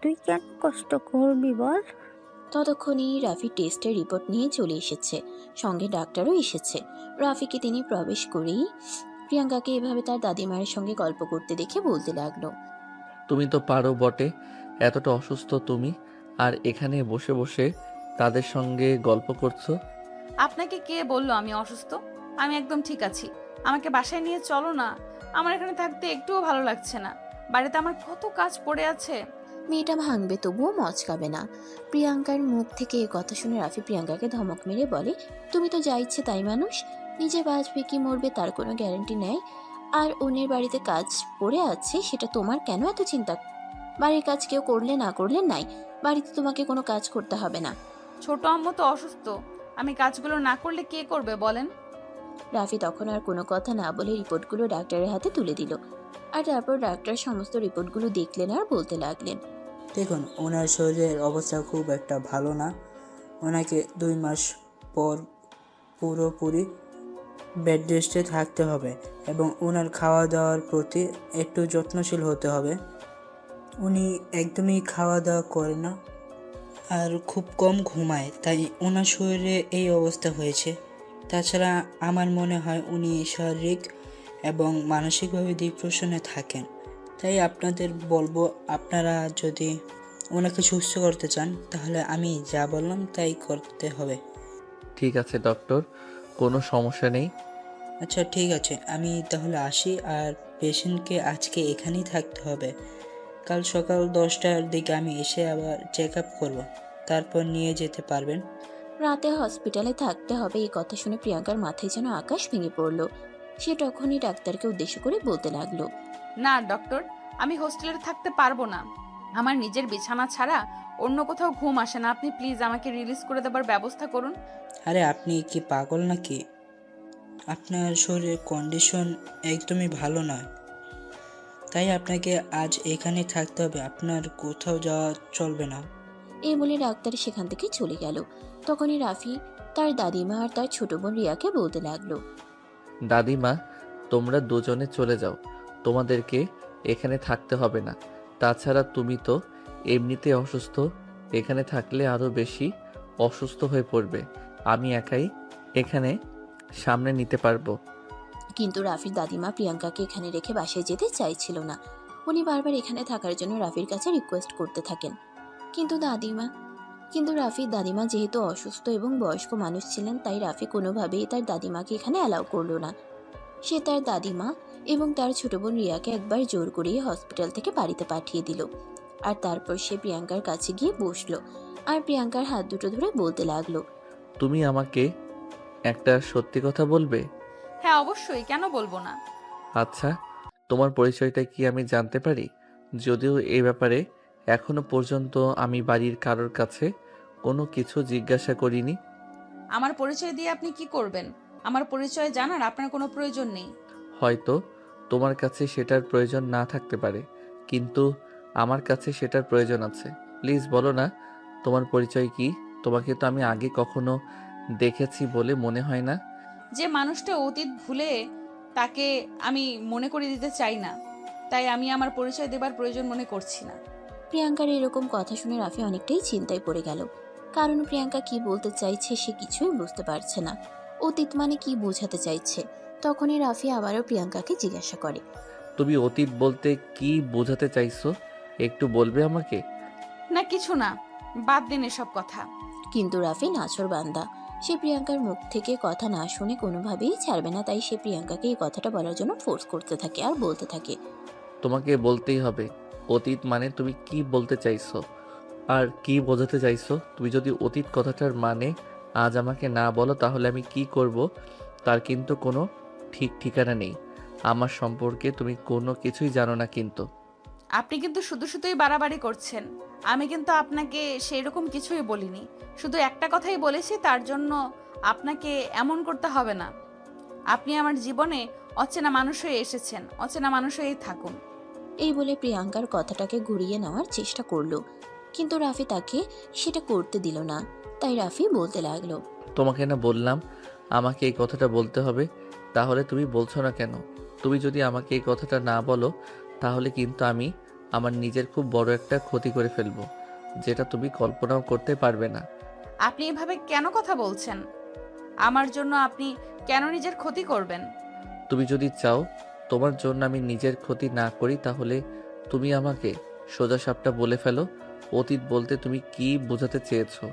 তুই কেন কষ্ট করবি বল? ততক্ষণই রাফি টেস্টের রিপোর্ট নিয়ে চলে এসেছে, সঙ্গে ডাক্তারও এসেছে। রাফিকে তিনি প্রবেশ করেই প্রিয়াঙ্কাকে এভাবে তার দাদিমায়ের সঙ্গে গল্প করতে দেখে বলতে লাগলো, তুমি তো পারো বটে, এতটা অসুস্থ তুমি, আর এখানে বসে বসে তাদের সঙ্গে গল্প করছো। আপনাকে কে বললো আমি অসুস্থ? আমি একদম ঠিক আছি, আমাকে বাসায় নিয়ে চলো না। আমার এখানে থাকতে একটুও ভালো লাগছে না, বাড়িতে আমার কত কাজ পড়ে আছে। মেয়েটা ভাঙবে তবুও মচকাবে না। প্রিয়াঙ্কার মুখ থেকে এ কথা শুনে রাফি প্রিয়াঙ্কাকে ধমক মেরে বলে, তুমি তো যা ইচ্ছে তাই মানুষ, নিজে বাঁচবে কি মরবে তার কোনো গ্যারান্টি নেই। আর অন্যের বাড়িতে কাজ পড়ে আছে সেটা তোমার কেন এত চিন্তা? বাড়ির কাজ কেউ করলে না করলে নাই, বাড়িতে তোমাকে কোনো কাজ করতে হবে না। ছোট আম্মু তো অসুস্থ, আমি কাজগুলো না করলে কে করবে বলেন? রাফি তখন আর কোনো কথা না বলে রিপোর্টগুলো ডাক্তারের হাতে তুলে দিল। আর তারপর ডাক্তার সমস্ত রিপোর্টগুলো দেখলেন আর বলতে লাগলেন, দেখুন, ওনার শরীরের অবস্থা খুব একটা ভালো না। ওনাকে 2 মাস পর পুরোপুরি বেড রেস্টে থাকতে হবে এবং ওনার খাওয়া দাওয়ার প্রতি একটু যত্নশীল হতে হবে। উনি একদমই খাওয়া দাওয়া করে না আর খুব কম ঘুমায়, তাই ওনার শরীরে এই অবস্থা হয়েছে। তাছাড়া আমার মনে হয় উনি শারীরিক এবং মানসিকভাবে ডিপ্রেশনে থাকেন। তাই আপনাদের বলবো, আপনারা যদি ওনাকে সুস্থ করতে চান তাহলে আমি যা বললাম তাই করতে হবে। ঠিক আছে ডক্টর, কোনো সমস্যা নেই। আচ্ছা ঠিক আছে, আমি তাহলে আসি। আর পেশেন্টকে আজকে এখানেই থাকতে হবে। কাল সকাল 10টার দিকে আমি এসে আবার চেক আপ করবো, তারপর নিয়ে যেতে পারবেন। রাতে হসপিটালে থাকতে হবে এই কথা শুনে প্রিয়াঙ্কার মাথায় যেন আকাশ ভেঙে পড়ল। সে তখনই ডাক্তারকে উদ্দেশ্য করে বলতে লাগলো, না ডক্টর, আমি হোস্টেলে থাকতে পারবো না। আমার নিজের বিছানা ছাড়া অন্য কোথাও ঘুম আসে না। আপনি প্লিজ আমাকে রিলিজ করে দেবার ব্যবস্থা করুন। আরে আপনি কি পাগল নাকি? আপনার শরীরের কন্ডিশন একদমই ভালো নয়, তাই আপনাকে আজ এখানে থাকতে হবে। আপনার কোথাও যাওয়া চলবে না। এই বলে ডাক্তার সেখান থেকে চলে গেল। তখনই রাফি তার দাদিমা আর তার ছোট বোন রিয়াকে বলতে লাগলো, দাদিমা, তোমরা দুজনে চলে যাও, তোমাদেরকে এখানে থাকতে হবে না। তাছাড়া তুমি তো এমনিতে অসুস্থ, এখানে থাকলে আরও বেশি অসুস্থ হয়ে পড়বে। আমি একাই এখানে সামনে নিতে পারবো। কিন্তু রাফির দাদিমা প্রিয়াঙ্কাকে এখানে রেখে বাসায় যেতে চাইছিল না। উনি বারবার এখানে থাকার জন্য রাফির কাছে রিকোয়েস্ট করতে থাকেন। কিন্তু রাফির দাদিমা যেহেতু অসুস্থ এবং বয়স্ক মানুষ ছিলেন, তাই রাফি কোনোভাবেই তার দাদিমাকে এখানে অ্যালাউ করলো না। সে তার দাদিমা এবং তার ছোট বোন রিয়াকে একবার জোর করিয়ে হসপিটাল থেকে বাড়িতে পাঠিয়ে দিল। আর তারপর সে প্রিয়াঙ্কার কাছে গিয়ে বসলো আর প্রিয়াঙ্কার হাত দুটো ধরে বলতে লাগলো, তুমি আমাকে একটা সত্যি কথা বলবে? হ্যাঁ অবশ্যই, কেন বলবো না। আচ্ছা, তোমার পরিচয়টা কি আমি জানতে পারি? যদিও এই ব্যাপারে এখনো পর্যন্ত আমি বাড়ির কারোর কাছে কোনো কিছু জিজ্ঞাসা করিনি। আমার পরিচয় দিয়ে আপনি কি করবেন? আমার পরিচয় জানার আপনার কোনো প্রয়োজন নেই। হয়তো তোমার কাছে সেটার প্রয়োজন না থাকতে পারে, কিন্তু আমার কাছে সেটার প্রয়োজন আছে। প্লিজ বলো না, তোমার পরিচয় কি? তোমাকে তো আমি আগে কখনো দেখেছি বলে মনে হয় না। যে মানুষটা অতীত ভুলে তাকে আমি মনে করে দিতে চাই না, তাই আমি আমার পরিচয় দেবার প্রয়োজন মনে করছি না। প্রিয়াঙ্কার এরকম কথা শুনে রাফি অনেকটাই চিন্তায় পড়ে গেল। কারণ প্রিয়াঙ্কা কি বলতে চাইছে সে কিছুই বুঝতে পারছে না। অতীত মানে কি বোঝাতে চাইছে? তখনই রাফি আবারও প্রিয়াঙ্কাকে জিজ্ঞাসা করে, তুমি অতীত বলতে কি বোঝাতে চাইছো? একটু বলবে আমাকে? না কিছু না, বাদ দিন এসব কথা। কিন্তু রাফি নাছোড়বান্দা। সে প্রিয়াঙ্কার মুখ থেকে কথা না শুনে কোনোভাবেই ছাড়বে না, তাই সে প্রিয়াঙ্কাকে এই কথাটা বলার জন্য ফোর্স করতে থাকে আর বলতে থাকে, তোমাকে বলতেই হবে, অতীত মানে তুমি কি বলতে চাইছো আর কি বোঝাতে চাইছো? তুমি যদি অতীত কথাটার মানে আজ আমাকে না বলো তাহলে আমি কি করব তার কিন্তু কোনো ঠিক ঠিকানা নেই। আমার সম্পর্কে তুমি কোনো কিছুই জানো না কিন্তু। আপনি কিন্তু শুধু শুধুই বাড়াবাড়ি করছেন। আমি কিন্তু আপনাকে সেই রকম কিছুই বলিনি, শুধু একটা কথাই বলেছি, তার জন্য আপনাকে এমন করতে হবে না। আপনি আমার জীবনে অচেনা মানুষ হয়ে এসেছেন, অচেনা মানুষ হয়েই থাকুন। এই বলে প্রিয়াঙ্কার কথাটাকে ঘুরিয়ে নেওয়ার চেষ্টা করলো। কিন্তু রাফি তাকে সেটা করতে দিল না। তাই রাফি বলতে লাগলো, তোমাকে না বললাম আমাকে এই কথাটা বলতে হবে, তাহলে তুমি বলছো না কেন? তুমি যদি আমাকে এই কথাটা না বলো তাহলে কিন্তু আমি আমার নিজের খুব বড় একটা ক্ষতি করে ফেলবো, যেটা তুমি কল্পনাও করতে পারবে না। আপনি এভাবে কেন কথা বলছেন? আমার জন্য আপনি কেন নিজের ক্ষতি করবেন? তুমি যদি চাও তোমার জন্য আমি নিজের ক্ষতি না করি তাহলে তুমি আমাকে সোজাসাপটা বলে ফেলো, অতীত বলতে তুমি কি বোঝাতে চেয়েছো,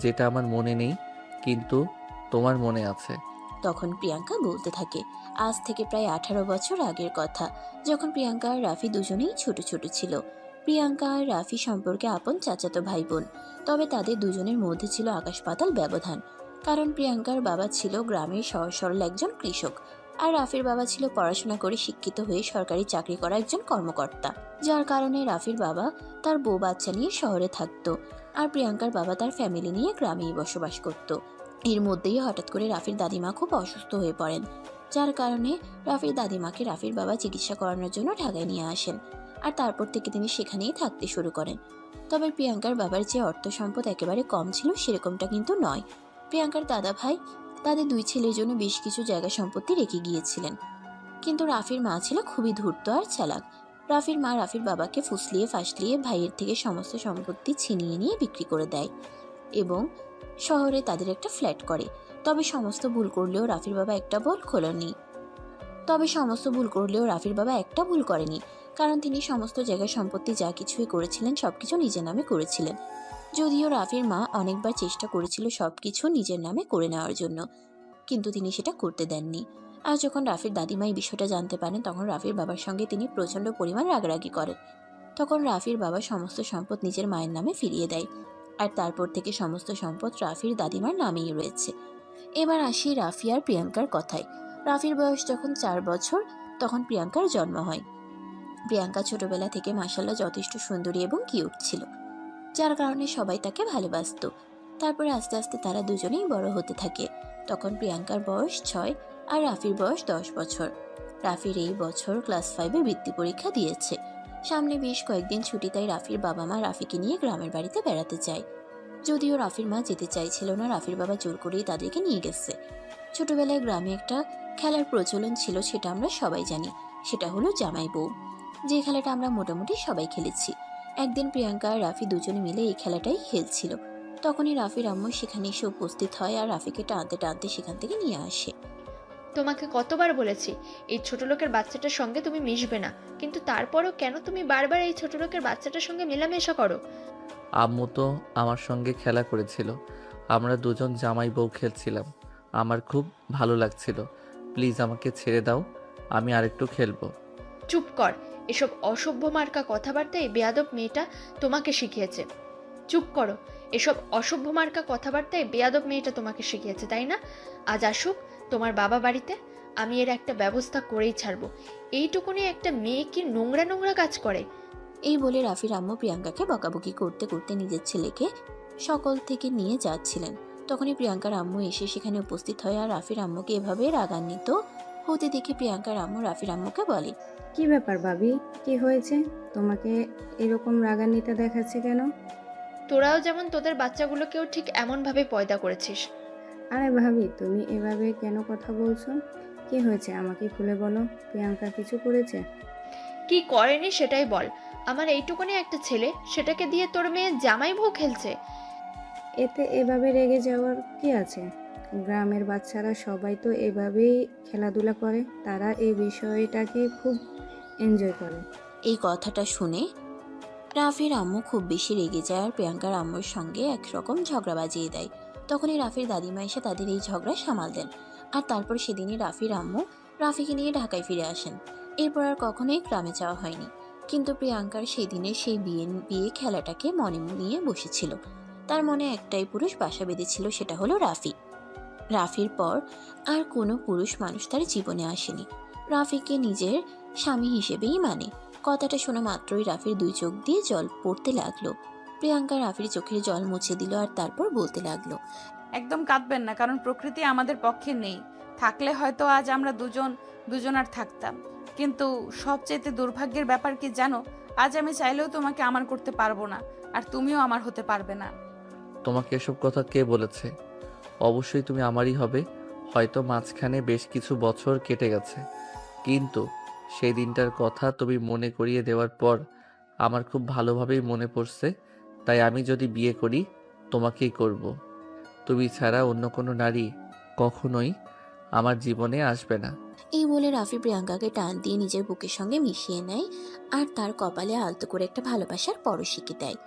যেটা আমার মনে নেই কিন্তু তোমার মনে আছে। তখন প্রিয়াঙ্কা বলতে থাকে, আজ থেকে প্রায় 18 বছর আগের কথা, যখন প্রিয়াঙ্কা আর রাফি দুজনেই ছোট ছোট ছিল। প্রিয়াঙ্কা আর রাফি সম্পর্কে আপন চাচাতো ভাই বোন। তবে তাদের দুজনের মধ্যে ছিল আকাশ পাতাল ব্যবধান। কারণ প্রিয়াঙ্কার বাবা ছিল গ্রামের সহজ সরল একজন কৃষক, আর রাফির বাবা ছিল পড়াশোনা করে শিক্ষিত হয়ে সরকারি চাকরি করা একজন কর্মকর্তা। যার কারণে রাফির বাবা তার বউ বাচ্চা নিয়ে শহরে থাকতো, আর প্রিয়াঙ্কার বাবা তার ফ্যামিলি নিয়ে গ্রামেই বসবাস করত। এর মধ্যেই হঠাৎ করে রাফির দাদিমা খুব অসুস্থ হয়ে পড়েন, যার কারণে রাফির দাদিমাকে রাফির বাবা চিকিৎসা করানোর জন্য ঢাকায় নিয়ে আসেন। আর তারপর থেকে তিনি সেখানেই থাকতে শুরু করেন। তবে প্রিয়াঙ্কার বাবার যে অর্থ সম্পদ একেবারে কম ছিল সেরকমটা কিন্তু নয়। প্রিয়াঙ্কার দাদা ভাই তাদের দুই ছেলের জন্য বেশ কিছু জায়গা সম্পত্তি রেখে গিয়েছিলেন। কিন্তু রাফির মা ছিল খুবই ধূর্ত আর চালাক। রাফির মা রাফির বাবাকে ফুসলিয়ে ফাসলিয়ে ভাইয়ের থেকে সমস্ত সম্পত্তি ছিনিয়ে নিয়ে বিক্রি করে দেয় এবং শহরে তাদের একটা ফ্ল্যাট করে। তবে সমস্ত ভুল করলেও রাফির বাবা একটা ভুল করেনি, কারণ তিনি সমস্ত জায়গায় সম্পত্তি যা কিছুই করেছিলেন সবকিছু নিজের নামে করেছিলেন। যদিও রাফির মা অনেকবার চেষ্টা করেছিল সবকিছু নিজের নামে করে নেওয়ার জন্য, কিন্তু তিনি সেটা করতে দেননি। আর যখন রাফির দাদিমা এই বিষয়টা জানতে পারেন তখন রাফির বাবার সঙ্গে তিনি প্রচণ্ড পরিমাণ রাগারাগি করেন। তখন রাফির বাবা সমস্ত সম্পদ নিজের মায়ের নামে ফিরিয়ে দেয়, আর তারপর থেকে সমস্ত সম্পদ রাফির দাদিমার নামেই রয়েছে। এবার আসি রাফি আর প্রিয়াঙ্কার কথায়। রাফির বয়স যখন 4 বছর তখন প্রিয়াঙ্কার জন্ম হয়। প্রিয়াঙ্কা ছোটবেলা থেকে মাশাআল্লাহ যথেষ্ট সুন্দরী এবং কিউট ছিল, যার কারণে সবাই তাকে ভালোবাসত। তারপরে আস্তে আস্তে তারা দুজনেই বড় হতে থাকে। তখন প্রিয়াঙ্কার বয়স 6 আর রাফির বয়স 10 বছর। রাফির এই বছর ক্লাস 5-এ বৃত্তি পরীক্ষা দিয়েছে। সামনে বেশ কয়েকদিন ছুটি, তাই রাফির বাবা মা রাফিকে নিয়ে গ্রামের বাড়িতে বেড়াতে যায়। যদিও রাফির মা যেতে চাইছিল না, রাফির বাবা জোর করেই তাদেরকে নিয়ে গেছে। ছোটবেলায় গ্রামে একটা খেলার প্রচলন ছিল, সেটা আমরা সবাই জানি। সেটা হলো জামাই বউ, যে খেলাটা আমরা মোটামুটি সবাই খেলেছি। একদিন প্রিয়াঙ্কা আর রাফি দুজনে মিলে এই খেলাটাই খেলছিল। তখনই রাফির আম্মু সেখানে এসে উপস্থিত হয় আর রাফিকে টানতে টানতে সেখান থেকে নিয়ে আসে। তোমাকে কতবার বলেছি এই ছোট লোকের বাচ্চাটার সঙ্গে তুমি মিশবে না, কিন্তু তারপরও কেন তুমি বারবার এই ছোট লোকের বাচ্চাটার সঙ্গে মেলামেশা করো? আম্মু তো আমার সঙ্গে খেলা করেছিল, আমরা দুজন জামাই বউ খেলছিলাম, আমার খুব ভালো লাগছিল। প্লিজ আমাকে ছেড়ে দাও, আমি আরেকটু খেলবো। চুপ কর, এসব অসভ্য মার্কা কথাবার্তায় বেয়াদব মেয়েটা তোমাকে শিখিয়েছে। চুপ করো, এসব অসভ্য মার্কা কথাবার্তায় বেয়াদব মেয়েটা তোমাকে শিখিয়েছে, তাই না? আজ আসুক তোমার বাবা বাড়িতে, আমি এর একটা ব্যবস্থা করেই ছাড়বো। এইটুকুনি একটা মেয়ে কি নোংরা নোংরা কাজ করে? এই বলে রাফির আম্মু প্রিয়াঙ্কাকে বকাবকি করতে করতে নিজের ছেলেকে সকল থেকে নিয়ে যাচ্ছিলেন। তখনই প্রিয়াঙ্কার আম্মু এসে সেখানে উপস্থিত হয় আর রাফির আম্মুকে এভাবে রাগান্বিত হতে দেখে প্রিয়াঙ্কার আম্মু রাফির আম্মুকে বলে, কি ব্যাপার ভাবি, কি হয়েছে? তোমাকে এরকম রাগান্বিত দেখাচ্ছে কেন? তোরাও যেমন তোদের বাচ্চাগুলোকেও ঠিক এমনভাবে পয়দা করেছিস। আরে ভাবি, তুমি এভাবে কেন কথা বলছো? কি হয়েছে আমাকে খুলে বলো। প্রিয়াঙ্কা কিছু করেছে? কি করেনি সেটাই বল। আমার এইটুকুনি একটা ছেলে, সেটাকে দিয়ে তোর মেয়ে জামাই বউ খেলছে। এতে এভাবে রেগে যাওয়ার কি আছে? গ্রামের বাচ্চারা সবাই তো এভাবেই খেলাধুলা করে, তারা এই বিষয়টাকে খুব এনজয় করে। এই কথাটা শুনে রাফির আম্মু খুব বেশি রেগে যায় আর প্রিয়াঙ্কার আম্মুর সঙ্গে একরকম ঝগড়া বাজিয়ে দেয়। তখনই রাফির দাদিমা এসে তাদের এই ঝগড়া সামাল দেন আর তারপর সেদিনই রাফির আম্মু রাফিকে নিয়ে ঢাকায় ফিরে আসেন। এরপর আর কখনোই গ্রামে যাওয়া হয়নি। কিন্তু প্রিয়াঙ্কার সেই দিনের সেই বিয়ে খেলাটাকে মনে নিয়ে বসেছিল। তার মনে একটাই পুরুষ বাসা বেঁধেছিল, সেটা হলো রাফি। রাফির পর আর কোনো পুরুষ মানুষ তার জীবনে আসেনি। রাফিকে নিজের স্বামী হিসেবেই মানে। কথাটা শোনা মাত্রই রাফির 2 চোখ দিয়ে জল পড়তে লাগলো। প্রিয়াঙ্কা রাফির চোখের জল মুছে দিল আর তারপর বলতে লাগলো, একদম কাঁদবেন না, কারণ প্রকৃতি আমাদের পক্ষে নেই। থাকলে হয়তো আজ আমরা দুজনার থাকতাম। কিন্তু সবচেয়ে দুর্ভাগ্যের ব্যাপার কি জানো, আজ আমি চাইলেও তোমাকে আমার করতে পারবো না, আর তুমিও আমার হতে পারবে না। তোমাকে এসব কথা কে বলেছে? অবশ্যই তুমি আমারই হবে। হয়তো মাঝখানে বেশ কিছু বছর কেটে গেছে, কিন্তু সেই দিনটার কথা তুমি মনে করিয়ে দেওয়ার পর আমার খুব ভালোভাবেই মনে পড়ছে। তাই আমি যদি বিয়ে করি তোমাকেই করব। তুমি ছাড়া অন্য কোনো নারী কখনোই আমার জীবনে আসবে না। এই বলে রাফি প্রিয়াঙ্কাকে টান দিয়ে নিজের বুকের সঙ্গে মিশিয়ে নেয় আর তার কপালে আলতো করে একটা ভালোবাসার পরশিকে দেয়।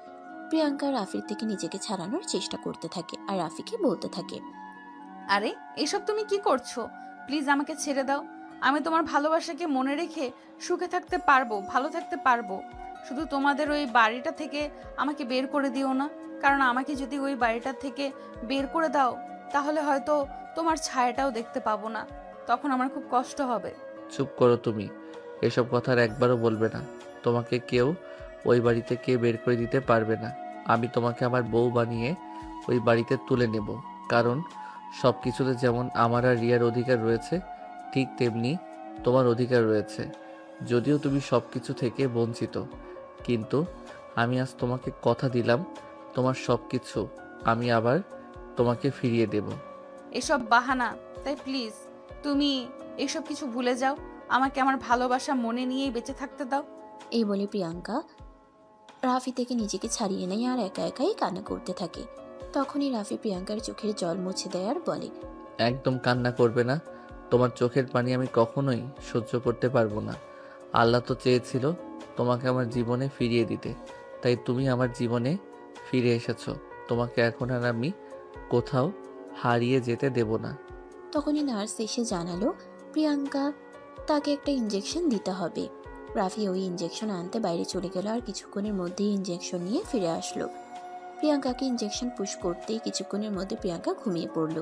প্রিয়াঙ্কা রাফির থেকে নিজেকে ছাড়ানোর চেষ্টা করতে থাকে আর রাফিকে বলতে থাকে, আরে এসব তুমি কি করছো? প্লিজ আমাকে ছেড়ে দাও। আমি তোমার ভালোবাসাকে মনে রেখে সুখে থাকতে পারবো, ভালো থাকতে পারবো। শুধু তোমাদের ওই বাড়িটা থেকে আমাকে বের করে দিও না, কারণ আমাকে যদি ওই বাড়িটা থেকে বের করে দাও তাহলে হয়তো তোমার ছায়াটাও দেখতে পাবো না, তখন আমার খুব কষ্ট হবে। চুপ করো তুমি, এসব কথা আর একবারও বলবে না। তোমাকে কেউ ওই বাড়িতে কে বের করে দিতে পারবে না। আমি তোমাকে আমার বউ বানিয়ে ওই বাড়িতে তুলে নেব, কারণ সব কিছুতে যেমন আমার আর রিয়ার অধিকার রয়েছে, ঠিক তেমনি তোমার অধিকার রয়েছে। যদিও তুমি সব কিছু থেকে বঞ্চিত, কিন্তু আমি আজ তোমাকে কথা দিলাম, তোমার সব কিছু আমি আবার তোমাকে ফিরিয়ে দেব। এসব বাহানা, তাই প্লিজ তুমি এসব কিছু ভুলে যাও। আমাকে আমার ভালোবাসা মনে নিয়েই বেঁচে থাকতে দাও। এই বলে প্রিয়াঙ্কা রাফি থেকে নিজেকে ছাড়িয়ে নেয় আর একা একাই কান্না করতে থাকে। তখনই রাফি প্রিয়াঙ্কার চোখের জল মুছে দেয় আর বলে, একদম কান্না করবে না। তোমার চোখের পানি আমি কখনোই সহ্য করতে পারবো না। আল্লাহ তো চেয়েছিল তোমাকে আমার জীবনে ফিরিয়ে দিতে, তাই তুমি আমার জীবনে ফিরে এসেছো। তোমাকে এখন আর আমি কোথাও হারিয়ে যেতে দেব না। তখনই নার্স এসে জানালো প্রিয়াঙ্কা তাকে একটা ইঞ্জেকশন দিতে হবে। রাফি ওই ইঞ্জেকশন আনতে বাইরে চলে গেল আর কিছুক্ষণের মধ্যেই ইঞ্জেকশন নিয়ে ফিরে আসলো। প্রিয়াঙ্কাকে ইঞ্জেকশন পুশ করতেই কিছুক্ষণের মধ্যে প্রিয়াঙ্কা ঘুমিয়ে পড়ল।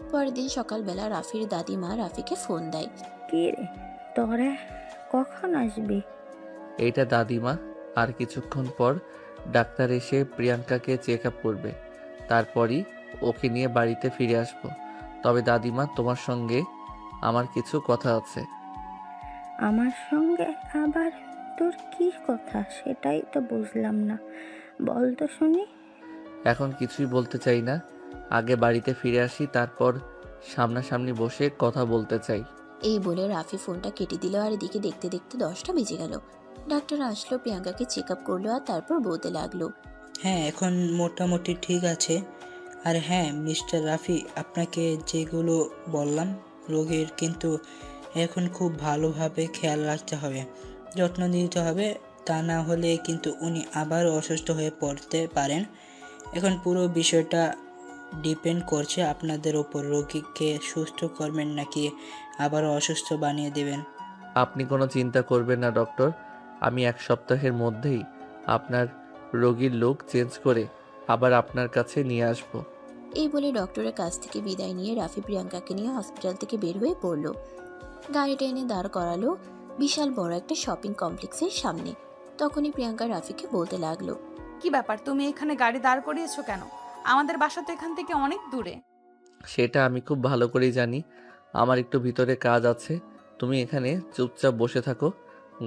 পরের দিন সকালবেলা রাফির দাদিমা রাফিকে ফোন দেয়। কি রে, তোরা কখন আসবি? এইটা দাদিমা, আর কিছুক্ষণ পর ডাক্তার এসে প্রিয়াঙ্কাকে চেক আপ করবে, তারপরই ওকে নিয়ে বাড়িতে ফিরে আসব। তবে দাদিমা, তোমার সঙ্গে আমার কিছু কথা আছে। আমার সঙ্গে আবার তোর কি কথা সেটাই তো বুঝলাম না, বল তো শুনি। এখন কিছুই বলতে চাই না, আগে বাড়িতে ফিরে আসি, তারপর সামনাসামনি বসে কথা বলতে চাই। এই বলে রাফি ফোনটা কেটে দিল আর এদিকে দেখতে দেখতে 10টা বেজে গেল। ডাক্তার আসলো, প্রিয়াঙ্কাকে চেক আপ করলো আর তারপর বলতে লাগলো, হ্যাঁ, এখন মোটামুটি ঠিক আছে। আর হ্যাঁ মিস্টার রাফি, আপনাকে যেগুলো বললাম রোগীর কিন্তু এখন খুব ভালোভাবে খেয়াল রাখতে হবে, যত্ন নিতে হবে, তা না হলে কিন্তু উনি আবার অসুস্থ হয়ে পড়তে পারেন। এখন পুরো বিষয়টা ডিপেন্ড করছে আপনাদের ওপর, রোগীকে সুস্থ করবেন নাকি আবার অসুস্থ বানিয়ে দেবেন। আপনি কোনো চিন্তা করবেন না ডক্টর, আমি 1 সপ্তাহের মধ্যেই আপনার রোগীর লুক চেঞ্জ করে আবার আপনার কাছে নিয়ে আসব। এই বলে ডক্টরের কাছ থেকে বিদায় নিয়ে রাফি প্রিয়াঙ্কাকে নিয়ে হসপিটাল থেকে বের হয়ে পড়ল। গাড়িটা এনে দাঁড় করালো বিশাল বড় একটা শপিং কমপ্লেক্সের সামনে। তখনই প্রিয়াঙ্কা রাফিকে বলতে লাগলো, কি ব্যাপার, তুমি এখানে গাড়ি দাঁড় করিয়েছো কেন? আমাদের বাসা তো এখান থেকে অনেক দূরে। সেটা আমি খুব ভালো করেই জানি, আমার একটু ভিতরে কাজ আছে। তুমি এখানে চুপচাপ বসে থাকো,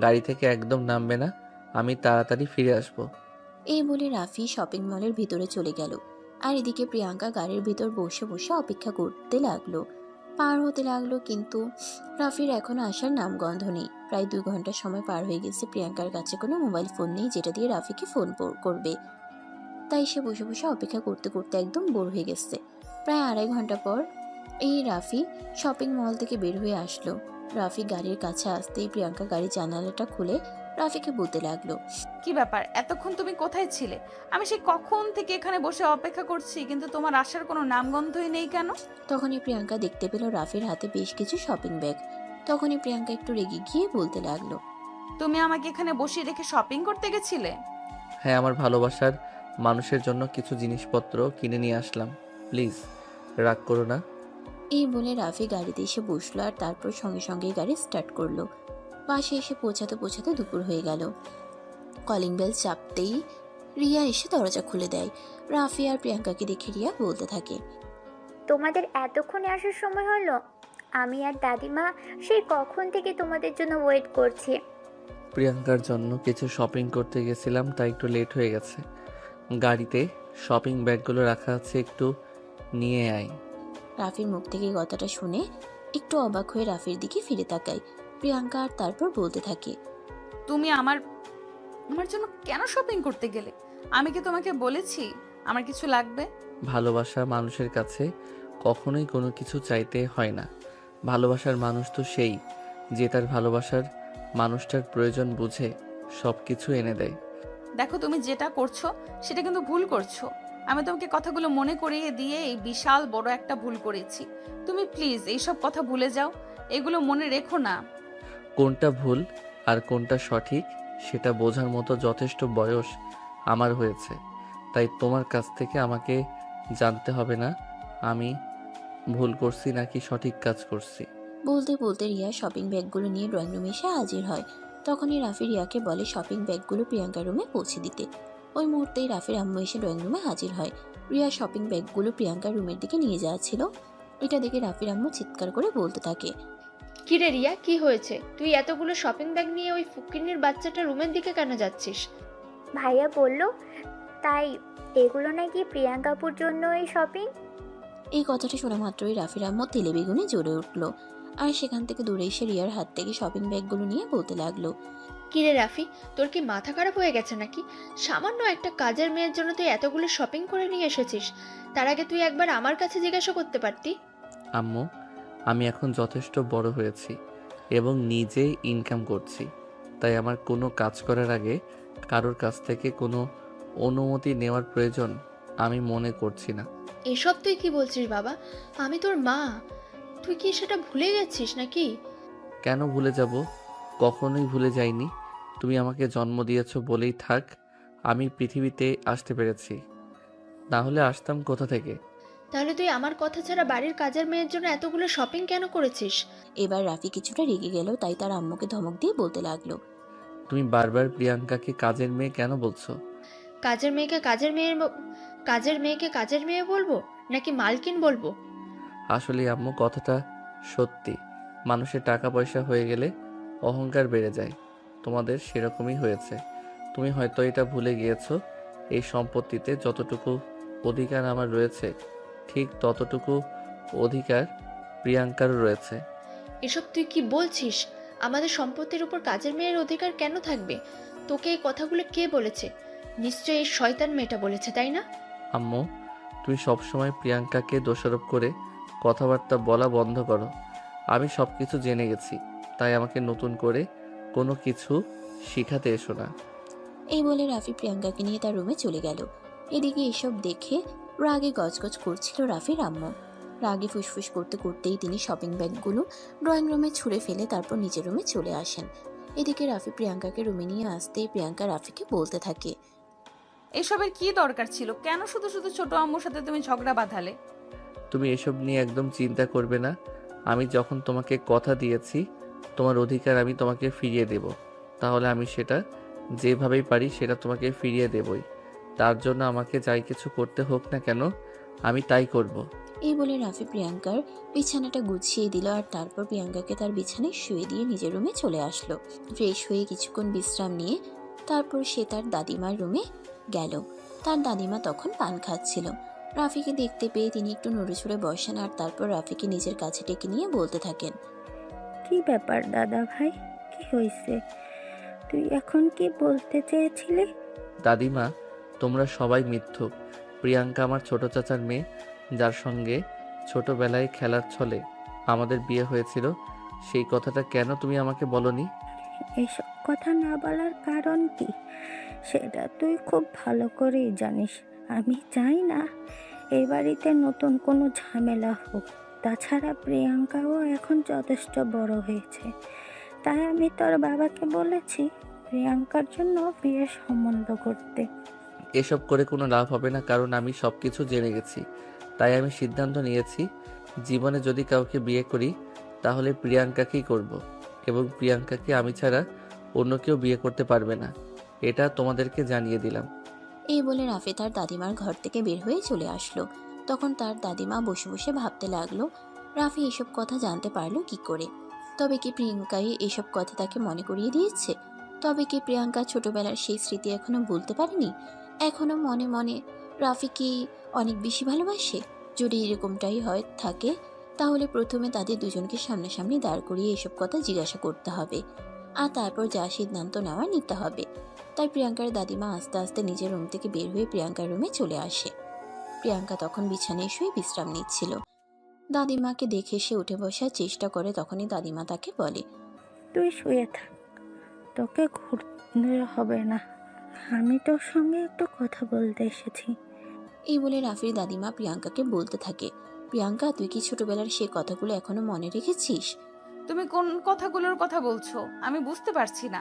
গাড়ি থেকে একদম নামবে না, আমি তাড়াতাড়ি ফিরে আসব। এই বলে রাফি শপিং মলের ভিতরে চলে গেল আর এদিকে প্রিয়াঙ্কা গাড়ির ভিতর বসে বসে অপেক্ষা করতে লাগলো। পার হতে লাগলো, কিন্তু রাফির এখনো আসার নামগন্ধ নেই। প্রায় 2 ঘন্টা সময় পার হয়ে গেছে। প্রিয়াঙ্কার কাছে কোনো মোবাইল ফোন নেই যেটা দিয়ে রাফিকে ফোন করবে, তাই সে বসে বসে অপেক্ষা করতে করতে একদম বোর হয়ে গেছে। প্রায় 2.5 ঘন্টা পর এই রাফি শপিং মল থেকে বের হয়ে আসলো। রাফি গাড়ির কাছে আসতেই প্রিয়াঙ্কা গাড়ির জানালাটা খুলে রাফিকে বলতে লাগলো, কি ব্যাপার, এতক্ষণ তুমি কোথায় ছিলে? আমি সেই কখন থেকে এখানে বসে অপেক্ষা করছি, কিন্তু তোমার আসার কোনো নামগন্ধই নেই কেন? তখনই প্রিয়াঙ্কা দেখতে পেল রাফির হাতে বেশ কিছু শপিং ব্যাগ। তখনই প্রিয়াঙ্কা একটু রেগে গিয়ে বলতে লাগলো, তুমি আমাকে এখানে বসিয়ে রেখে শপিং করতে গেছিলে? হ্যাঁ, আমার ভালোবাসার মানুষের জন্য কিছু জিনিসপত্র কিনে নিয়ে আসলাম, প্লিজ রাগ করো না। এই বলে রাফি গাড়িতে এসে বসলো আর তারপর সঙ্গে সঙ্গে গাড়ি স্টার্ট করলো। পাশে এসে পৌঁছাতে পৌঁছাতে দুপুর হয়ে গেল। কলিং বেল চাপতেই রিয়া এসে দরজা খুলে দেয়। রাফি আর প্রিয়াঙ্কাকে দেখে রিয়া বলতে থাকে, তোমাদের এতক্ষণে আসার সময় হলো? আমি আর দাদিমা সেই কখন থেকে তোমাদের জন্য ওয়েট করছি। প্রিয়াঙ্কার জন্য কিছু শপিং করতে গেছিলাম, তাই একটু লেট হয়ে গেছে। গাড়িতে শপিং ব্যাগগুলো রাখা আছে, একটু নিয়ে আয়। রাফির মুখ থেকে কথাটা শুনে একটু অবাক হয়ে রাফির দিকে ফিরে তাকায় প্রিয়াঙ্কা আর তারপর বলতে থাকে, তুমি আমার জন্য কেন শপিং করতে গেলে? আমি কি তোমাকে বলেছি আমার কিছু লাগবে? ভালোবাসা মানুষের কাছে কখনোই কোনো কিছু চাইতে হয় না। ভালোবাসার মানুষ তো সেই যে তার ভালোবাসার মানুষটার প্রয়োজন বুঝে সব কিছু এনে দেয়। দেখো, তুমি যেটা করছো সেটা কিন্তু ভুল করছো। আমি তোমাকে কথাগুলো মনে করিয়ে দিয়ে এই বিশাল বড় একটা ভুল করেছি। তুমি প্লিজ এইসব কথা ভুলে যাও, এগুলো মনে রেখো না। কোনটা ভুল আর কোনটা সঠিক সেটা বোঝার মতো যথেষ্ট বয়স আমার হয়েছে, তাই তোমার কাছ থেকে আমাকে জানতে হবে না আমি ভুল করছি নাকি সঠিক কাজ করছি। বলতে বলতে রিয়া শপিং ব্যাগগুলো নিয়ে ড্রয়িং রুমে এসে হাজির হয়। তখনই রাফি রিয়াকে বলে শপিং ব্যাগগুলো প্রিয়াঙ্কার রুমে পৌঁছে দিতে। ওই মুহূর্তেই রাফির আম্মু এসে ড্রয়িং রুমে হাজির হয়। রিয়া শপিং ব্যাগগুলো প্রিয়াঙ্কার রুমের দিকে নিয়ে যাচ্ছিল। এটা দেখে রাফির আম্মু চিৎকার করে বলতে থাকে, কি রে রিয়া, কি হয়েছে? তুই এতগুলো শপিং ব্যাগ নিয়ে ওই ফুকিন্নির বাচ্চাটা রুমের দিকে কেন যাচ্ছিস? ভাইয়া বলল, তাই এগুলো নাকি প্রিয়াঙ্কাপুর জন্য এই শপিং। এই কথাটা শোনা মাত্রই রাফির আম্মু তেলে বেগুনে জ্বলে উঠল, আর সেখান থেকে দূরে এসে রিয়ার হাত থেকে শপিং ব্যাগগুলো নিয়ে বলতে লাগলো, কিরে রাফি, তোর কি মাথা খারাপ হয়ে গেছে নাকি? সামান্য একটা কাজের মেয়ের জন্য তুই এতগুলো শপিং করে নিয়ে এসেছিস। তার আগে তুই একবার আমার কাছে জিজ্ঞাসা করতে পারতি। আম্মু, আমি এখন যথেষ্ট বড় হয়েছি এবং নিজে ইনকাম করছি, তাই আমার কোনো কাজ করার আগে কারোর কাছ থেকে কোনো অনুমতি নেওয়ার প্রয়োজন আমি মনে করছি না। এসব তুই কি বলছিস বাবা? আমি তোর মা, তুই কি সেটা ভুলে গেছিস নাকি? কেন ভুলে যাব? কখনোই ভুলে যাইনি। তুমি আমাকে জন্ম দিয়েছো বলেই থাক আমি পৃথিবীতে আসতে পেরেছি, না হলে আসতাম কোথা থেকে? তাহলে তুই আমার কথা ছাড়া বাড়ির কাজের মেয়ের জন্য এতগুলো শপিং কেন করেছিস? এবার রাফি কিছুটা রেগে গেল, তাই তার আম্মুকে ধমক দিয়ে বলতে লাগলো, তুমি বারবার প্রিয়াঙ্কাকে কাজের মেয়ে কেন বলছো? কাজের মেয়েকে কাজের মেয়ে বলবো নাকি মালকিন বলবো? আসলে আম্মু, কথাটা সত্যি। মানুষের টাকা পয়সা হয়ে গেলে অহংকার বেড়ে যায়। তোমাদের সেরকমই হয়েছে। তুমি হয়তো এটা ভুলে গিয়েছো, এই সম্পত্তিতে যতটুকু অধিকার আমার রয়েছে ঠিক ততটুকু অধিকার প্রিয়াঙ্কারও রয়েছে। এসব তুই কি বলছিস? আমাদের সম্পত্তির উপর কাজের মেয়ের অধিকার কেন থাকবে? তোকে এই কথাগুলো কে বলেছে? নিশ্চয়ই এই শয়তান মেয়েটা বলেছে, তাই না? আম্মু, তুমি সবসময় প্রিয়াঙ্কাকে দোষারোপ করে কথাবার্তা বলা বন্ধ করো। আমি সব কিছু জেনে গেছি, তাই আমাকে নতুন করে কোনো কিছু শিখাতে এসো না। এই বলে রাফি প্রিয়াঙ্কাকে নিয়ে তার রুমে চলে গেল। এদিকে এসব দেখে রাগে গজগজ করছিল রাফির আম্মু। রাগে ফুসফুস করতে করতেই তিনি শপিং ব্যাগগুলো ড্রয়িং রুমে ছুঁড়ে ফেলে তারপর নিজের রুমে চলে আসেন। এদিকে রাফি প্রিয়াঙ্কাকে রুমে নিয়ে আসতেই প্রিয়াঙ্কা রাফিকে বলতে থাকে, এসবের কি দরকার ছিল? কেন শুধু শুধু ছোট আম্মুর সাথে তুমি ঝগড়া বাঁধালে? তুমি এসব নিয়ে একদম চিন্তা করবে না। আমি যখন তোমাকে কথা দিয়েছি তোমার অধিকার আমি তোমাকে ফিরিয়ে দেব, তাহলে আমি সেটা যেভাবেই পারি সেটা তোমাকে ফিরিয়ে দেবই। তার জন্য আমাকে যাই কিছু করতে হোক না কেন আমি তাই করব। এই বলে রাফি প্রিয়াঙ্কার বিছানাটা গুছিয়ে দিল, আর তারপর প্রিয়াঙ্কাকে তার বিছানায় শুয়ে দিয়ে নিজের রুমে চলে আসলো। ফ্রেশ হয়ে কিছুক্ষণ বিশ্রাম নিয়ে তারপর সে তার দাদিমার রুমে গেল। তার দাদিমা তখন পান খাচ্ছিল। রাফিকে দেখতে পেয়ে তিনি একটু নড়েচড়ে বসেন, আর তারপর রাফিকে নিজের কাছে ডেকে নিয়ে বলতে থাকেন, কি ব্যাপার দাদা ভাই, কি হয়েছে? তুই এখন কি বলতে চেয়েছিলি? দাদিমা, তোমরা সবাই মিথ্যুক। প্রিয়াঙ্কা আমার ছোট চাচার মেয়ে, যার সঙ্গে ছোটবেলায় খেলার ছলে আমাদের বিয়ে হয়েছিল। সেই কথাটা কেন তুমি আমাকে বলনি? এসব কথা না বলার কারণ কি সেটা তুই খুব ভালো করেই জানিস। আমি চাই না এই বাড়িতে নতুন কোনো ঝামেলা হোক। তাছাড়া প্রিয়াঙ্কাও এখন যথেষ্ট বড় হয়েছে, তাই আমি তোর বাবাকে বলেছি প্রিয়াঙ্কার জন্য বিয়ের সম্বন্ধ করতে। এসব করে কোনো লাভ হবে না, কারণ আমি সব কিছু জেনে গেছি। তাই আমি সিদ্ধান্ত নিয়েছি, জীবনে যদি কাউকে বিয়ে করি তাহলে প্রিয়াঙ্কাকেই করব, এবং প্রিয়াঙ্কাকে আমি ছাড়া অন্য কেউ বিয়ে করতে পারবে না। এটা তোমাদেরকে জানিয়ে দিলাম। এই বলে রাফি তার দাদিমার ঘর থেকে বের হয়ে চলে আসলো। তখন তার দাদিমা বসে বসে ভাবতে লাগলো, রাফি এসব কথা জানতে পারলো কি করে? তবে কি প্রিয়াঙ্কাই এসব কথা তাকে মনে করিয়ে দিয়েছে? তবে কি প্রিয়াঙ্কা ছোটবেলার সেই স্মৃতি এখনো ভুলতে পারেনি? এখনো মনে মনে রাফি কি অনেক বেশি ভালোবাসে? যদি এরকমটাই হয় থাকে, তাহলে প্রথমে তাদের দুজনকে সামনাসামনি দাঁড় করিয়ে এসব কথা জিজ্ঞাসা করতে হবে, আর তারপর যা সিদ্ধান্ত নেওয়া নিতে হবে। তাই প্রিয়াঙ্কার দাদিমা আস্তে আস্তে নিজের রুম থেকে বের হয়ে প্রিয়াঙ্কার রুমে চলে আসে। প্রিয়াঙ্কা তখন বিছানায় শুয়ে বিশ্রাম নিচ্ছিল। দাদিমাকে দেখে সে উঠে বসার চেষ্টা করে, তখনই দাদিমা তাকে বলে, তুই শুয়ে থাক, তোকে ঘুরতে হবে না, আমি তোর সঙ্গে একটু কথা বলতে এসেছি। এই বলে রাফির দাদিমা প্রিয়াঙ্কাকে বলতে থাকে, প্রিয়াঙ্কা, তুই কি ছোটবেলার সে কথাগুলো এখনো মনে রেখেছিস? তুমি কোন কথাগুলোর কথা বলছো আমি বুঝতে পারছি না।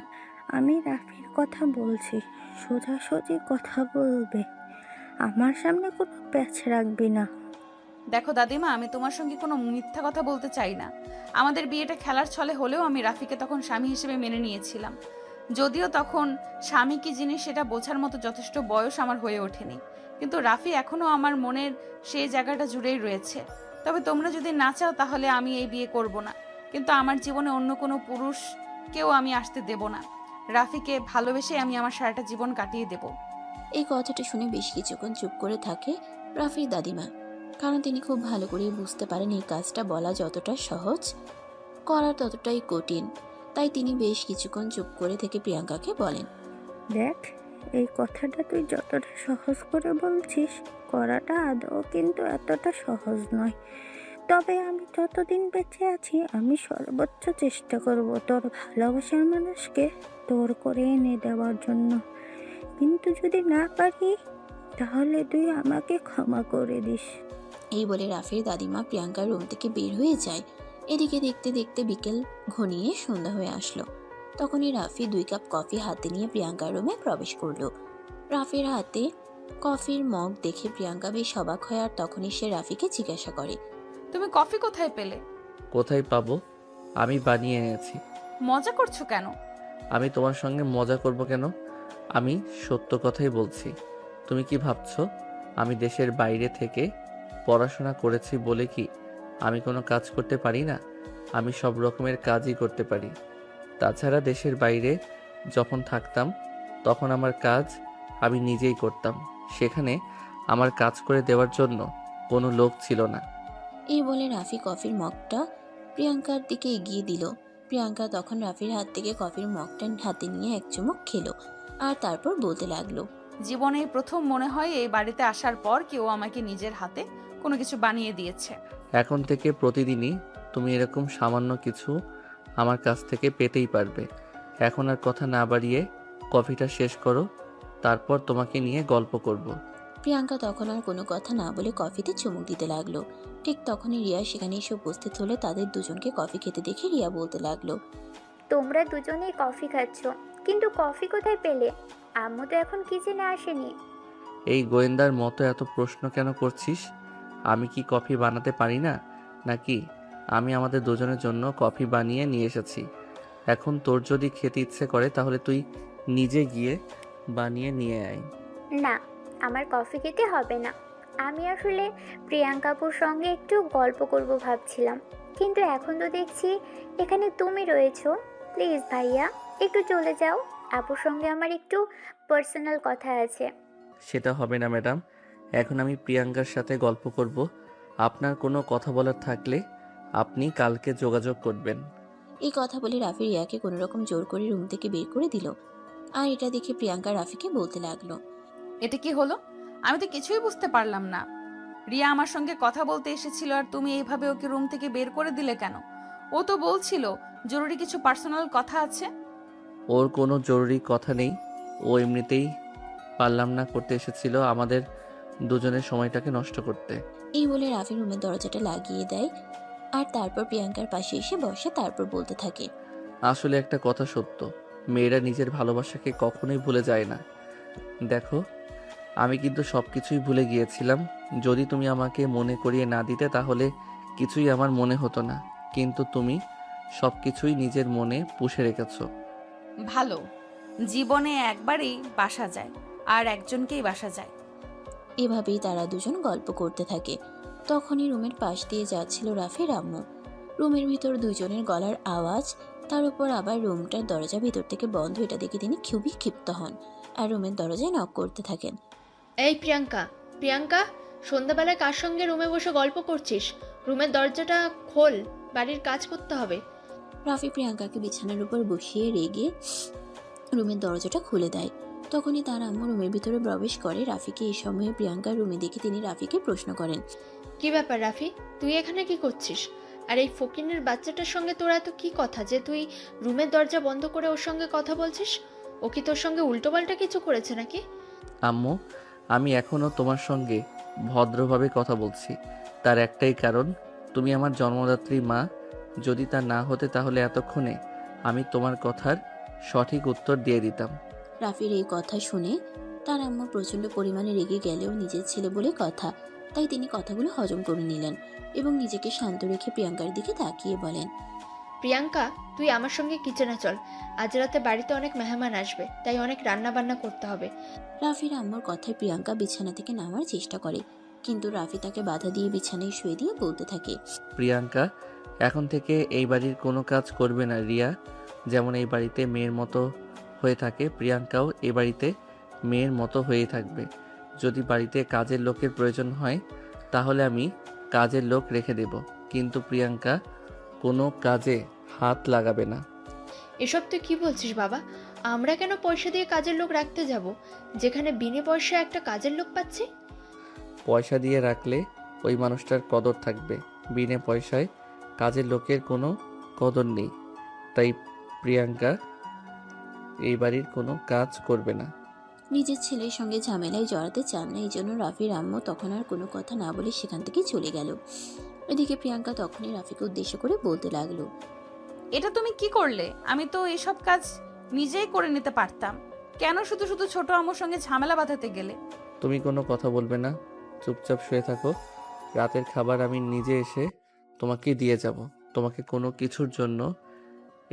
আমি রাফির কথা বলছি, সোজাসুজি কথা বলবে, আমার সামনে কোনো প্যাচ রাখবি না। দেখো দাদিমা, আমি তোমার সঙ্গে কোনো মিথ্যা কথা বলতে চাই না। আমাদের বিয়েটা খেলার ছলে হলেও আমি রাফিকে তখন স্বামী হিসেবে মেনে নিয়েছিলাম, যদিও তখন স্বামী কি জিনিস সেটা বোঝার মতো যথেষ্ট বয়স আমার হয়ে ওঠেনি। কিন্তু রাফি এখনও আমার মনের সেই জায়গাটা জুড়েই রয়েছে। তবে তোমরা যদি না চাও তাহলে আমি এই বিয়ে করব না, কিন্তু আমার জীবনে অন্য কোনো পুরুষকেও আমি আসতে দেব না। রাফিকে ভালোবেসে আমি আমার সারাটা জীবন কাটিয়ে দেব। এই কথাটা শুনে বেশ কিছুক্ষণ চুপ করে থাকে রাফির দাদিমা, কারণ তিনি খুব ভালো করে বুঝতে পারেন এই কাজটা বলা যতটা সহজ করা ততটাই কঠিন। তাই তিনি বেশ কিছুক্ষণ চুপ করে থেকে প্রিয়াঙ্কাকে বলেন, দেখ, এই কথাটা তুই যতটা সহজ করে বলছিস, করাটা আদৌ কিন্তু এতটা সহজ নয়। তবে আমি যতদিন বেঁচে আছি আমি সর্বোচ্চ চেষ্টা করব তোর ভালোবাসার মানুষকে তোর করে এনে দেওয়ার জন্য। কিন্তু যদি না পারি তাহলে তুই আমাকে ক্ষমা করে দিস। এই বলে রাফির দাদিমা প্রিয়াঙ্কার রুম থেকে বের হয়ে যায়। এদিকে দেখতে দেখতে বিকেল ঘনিয়ে সন্ধ্যা হয়ে আসলো। তখনই রাফি 2 কাপ কফি হাতে নিয়ে প্রিয়াঙ্কার রুমে প্রবেশ করলো। রাফির হাতে কফির মগ দেখে প্রিয়াঙ্কা বেশ অবাক হয়, আর তখনই সে রাফিকে জিজ্ঞাসা করে, তুমি কফি কোথায় পেলে? কোথায় পাবো? আমি বানিয়ে এনেছি। মজা করছো কেন? আমি তোমার সঙ্গে মজা করব কেন? আমি সত্য কথাই বলছি। তুমি কি ভাবছো আমি দেশের বাইরে থেকে পড়াশোনা করেছি বলে কি আমি কোনো কাজ করতে পারি না? আমি সব রকমের কাজই করতে পারি। তাছাড়া দেশের বাইরে যখন থাকতাম তখন আমার কাজ আমি নিজেই করতাম। সেখানে আমার কাজ করে দেওয়ার জন্য কোনো লোক ছিল না। এই বলে রাফি কফির মগটা প্রিয়াঙ্কার দিকে এগিয়ে দিল। প্রিয়াঙ্কা তখন রাফির হাত থেকে কফির মগটা হাতে নিয়ে এক চুমুক খেলো, আর তারপর বলতে লাগলো, জীবনে প্রথম মনে হয় এই বাড়িতে আসার পর কেউ আমাকে নিজের হাতে কোনো কিছু বানিয়ে দিয়েছে। এখন থেকে প্রতিদিনই তুমি এরকম সামান্য কিছু আমার কাছ থেকে পেতেই পারবে। এখন আর কথা না বাড়িয়ে কফিটা শেষ করো, তারপর তোমাকে নিয়ে গল্প করব। প্রিয়াঙ্কা তখন আর কোনো কথা না বলে কফিতে চুমুক দিতে লাগলো। ঠিক তখনই রিয়া সেখানে এসে উপস্থিত হলে তাদের দুজনকে কফি খেতে দেখে রিয়া বলতে লাগলো, তোমরা দুজনেই কফি খাচ্ছ, কিন্তু কফি কোথায় পেলে? আম্মু তো এখন কিচেনে আসেনি। এই গোয়েন্দার মতো এত প্রশ্ন কেন করছিস? আমি কি কফি বানাতে পারি না নাকি? আমি আমাদের দুজনের জন্য কফি বানিয়ে নিয়ে এসেছি। এখন তোর যদি খেতে ইচ্ছে করে তাহলে তুই নিজে গিয়ে বানিয়ে নিয়ে আয়। না, আমার কফি খেতে হবে না। আমি আসলে প্রিয়াঙ্কাপুর সঙ্গে একটু গল্প করব ভাবছিলাম, কিন্তু এখন তো দেখছি এখানে তুমি রয়েছো। প্লিজ ভাইয়া, একটু চলে যাও। আপুর সঙ্গে আমার একটু পার্সোনাল কথা আছে। সেটা হবে না ম্যাডাম, এখন আমি প্রিয়াঙ্কার সাথে গল্প করব। আপনার কোনো কথা বলার থাকলে আপনি কালকে যোগাযোগ করবেন। এই কথা বলে রাফি রিয়াকে কোনো রকম জোর করে রুম থেকে বের করে দিল। আর এটা দেখে প্রিয়াঙ্কা রাফিকে বলতে লাগলো, এটা কি হলো? আমি তো কিছুই বুঝতে পারলাম না। রিয়া আমার সঙ্গে কথা বলতে এসেছিল আর তুমি এইভাবে ওকে রুম থেকে বের করে দিলে কেন? ও তো বলছিল জরুরি কিছু পার্সোনাল কথা আছে। ওর কোনো জরুরি কথা নেই, ও এমনিতেই পারলাম না করতে এসেছিল আমাদের দুজনের সময়টাকে নষ্ট করতে। এই বলে রাফি রুমের দরজাটা লাগিয়ে দেয়, আর তারপর প্রিয়াঙ্কার পাশে এসে বসে, তারপর বলতে থাকে, আসলে একটা কথা সত্য, মেয়েরা নিজের ভালোবাসাকে কখনোই ভুলে যায় না। দেখো, আমি কিন্তু সব কিছুই ভুলে গিয়েছিলাম। যদি তুমি আমাকে মনে করিয়ে না দিতে তাহলে কিছুই আমার মনে হতো না, কিন্তু তুমি সব কিছুই নিজের মনে পুষে রেখেছো। ভালো, জীবনে একবারই বাসা যায় আর একজনকেই বাসা যায়। এভাবেই তারা দুজন গল্প করতে থাকে। তখনই রুমের পাশ দিয়ে যাচ্ছিল রাফির আম্মু। রুমের ভিতর দুজনের গলার আওয়াজ, তার উপর আবার রুমটার দরজা ভিতর থেকে বন্ধ। এটা দেখে তিনি খুবই ক্ষিপ্ত হন আর রুমের দরজায় নক করতে থাকেন। এই প্রিয়াঙ্কা, প্রিয়াঙ্কা, সন্ধ্যাবেলায় কার সঙ্গে রুমে বসে গল্প করছিস? রুমের দরজাটা খোল, বাড়ির কাজ করতে হবে। রাফি প্রিয়াঙ্কাকে বিছানার উপর বসিয়ে রেগে রুমের দরজাটা খুলে দেয়। তখনই তার আম্মু রুমের ভিতরে প্রবেশ করে। রাফিকে এই সময়ে প্রিয়াঙ্কার রুমে দেখে তিনি রাফিকে প্রশ্ন করেন, কি ব্যাপার রাফি, তুই এখানে কি করছিস? আর এই ফকিনের বাচ্চাটার সঙ্গে তোর এত কি কথা যে তুই রুমের দরজা বন্ধ করে ওর সঙ্গে কথা বলছিস? ও কি তোর সঙ্গে উল্টোপাল্টা কিছু করেছে নাকি? আম্মু, আমি এখনো তোমার সঙ্গে ভদ্রভাবে কথা বলছি। তার একটাই কারণ, তুমি আমার জন্মদাত্রী মা। যদি তা না হতে তাহলে এতক্ষণে আমি তোমার কথার সঠিক উত্তর দিয়ে দিতাম। রাফির এই কথা শুনে তার আম্মু প্রচণ্ড পরিমাণে রেগে গেলেও নিজের ছেলে বলে কথা, তাই তিনি কথাগুলো হজম করে নিলেন এবং নিজেকে শান্ত রেখে প্রিয়াঙ্কার দিকে তাকিয়ে বলেন, প্রিয়াঙ্কা, তুই আমার সঙ্গে কিচেনে চল। আজ রাতে বাড়িতে অনেক মেহমান আসবে, তাই অনেক রান্না বান্না করতে হবে। রাফির আম্মুর কথায় প্রিয়াঙ্কা বিছানা থেকে নামার চেষ্টা করে, কিন্তু রাফি তাকে বাধা দিয়ে বিছানায় শুয়ে দিয়ে বলতে থাকে, প্রিয়াঙ্কা, এখন থেকে এই বাড়ির কোনো কাজ করবে না রিয়া। যেমন এই বাড়িতে মেয়ের মতো হয়ে থাকে, প্রিয়াঙ্কাও এ বাড়িতে মেয়ের মতো হয়েই থাকবে। যদি বাড়িতে কাজের লোকের প্রয়োজন হয় তাহলে আমি কাজের লোক রেখে দেব, কিন্তু প্রিয়াঙ্কা কোনো কাজে হাত লাগাবে না। এসব তুই কি বলছিস বাবা? আমরা কেন পয়সা দিয়ে কাজের লোক রাখতে যাব, যেখানে বিনে পয়সায় একটা কাজের লোক পাচ্ছি? পয়সা দিয়ে রাখলে ওই মানুষটার কদর থাকবে, বিনে পয়সায় কাজের লোকের কোনো কদর নেই। তাই প্রিয়াঙ্কা এই বাড়ির কোনো কাজ করবে না। নিজের ছেলের সঙ্গে ঝামেলায় জড়াতে চান না, এই জন্য রাফির আম্মু তখন আর কোনো কথা না বলে সেখান থেকে চলে গেল। এদিকে প্রিয়াঙ্কা তখনই রাফিকে উদ্দেশ্য করে বলতে লাগলো, এটা তুমি কি করলে? আমি তো এসব কাজ নিজেই করে নিতে পারতাম। কেন শুধু শুধু ছোট আম্মুর সঙ্গে ঝামেলা বাঁধাতে গেলে? তুমি কোনো কথা বলবে না, চুপচাপ শুয়ে থাকো। রাতের খাবার আমি নিজে এসে তোমাকে দিয়ে যাব। তোমাকে কোনো কিছুর জন্য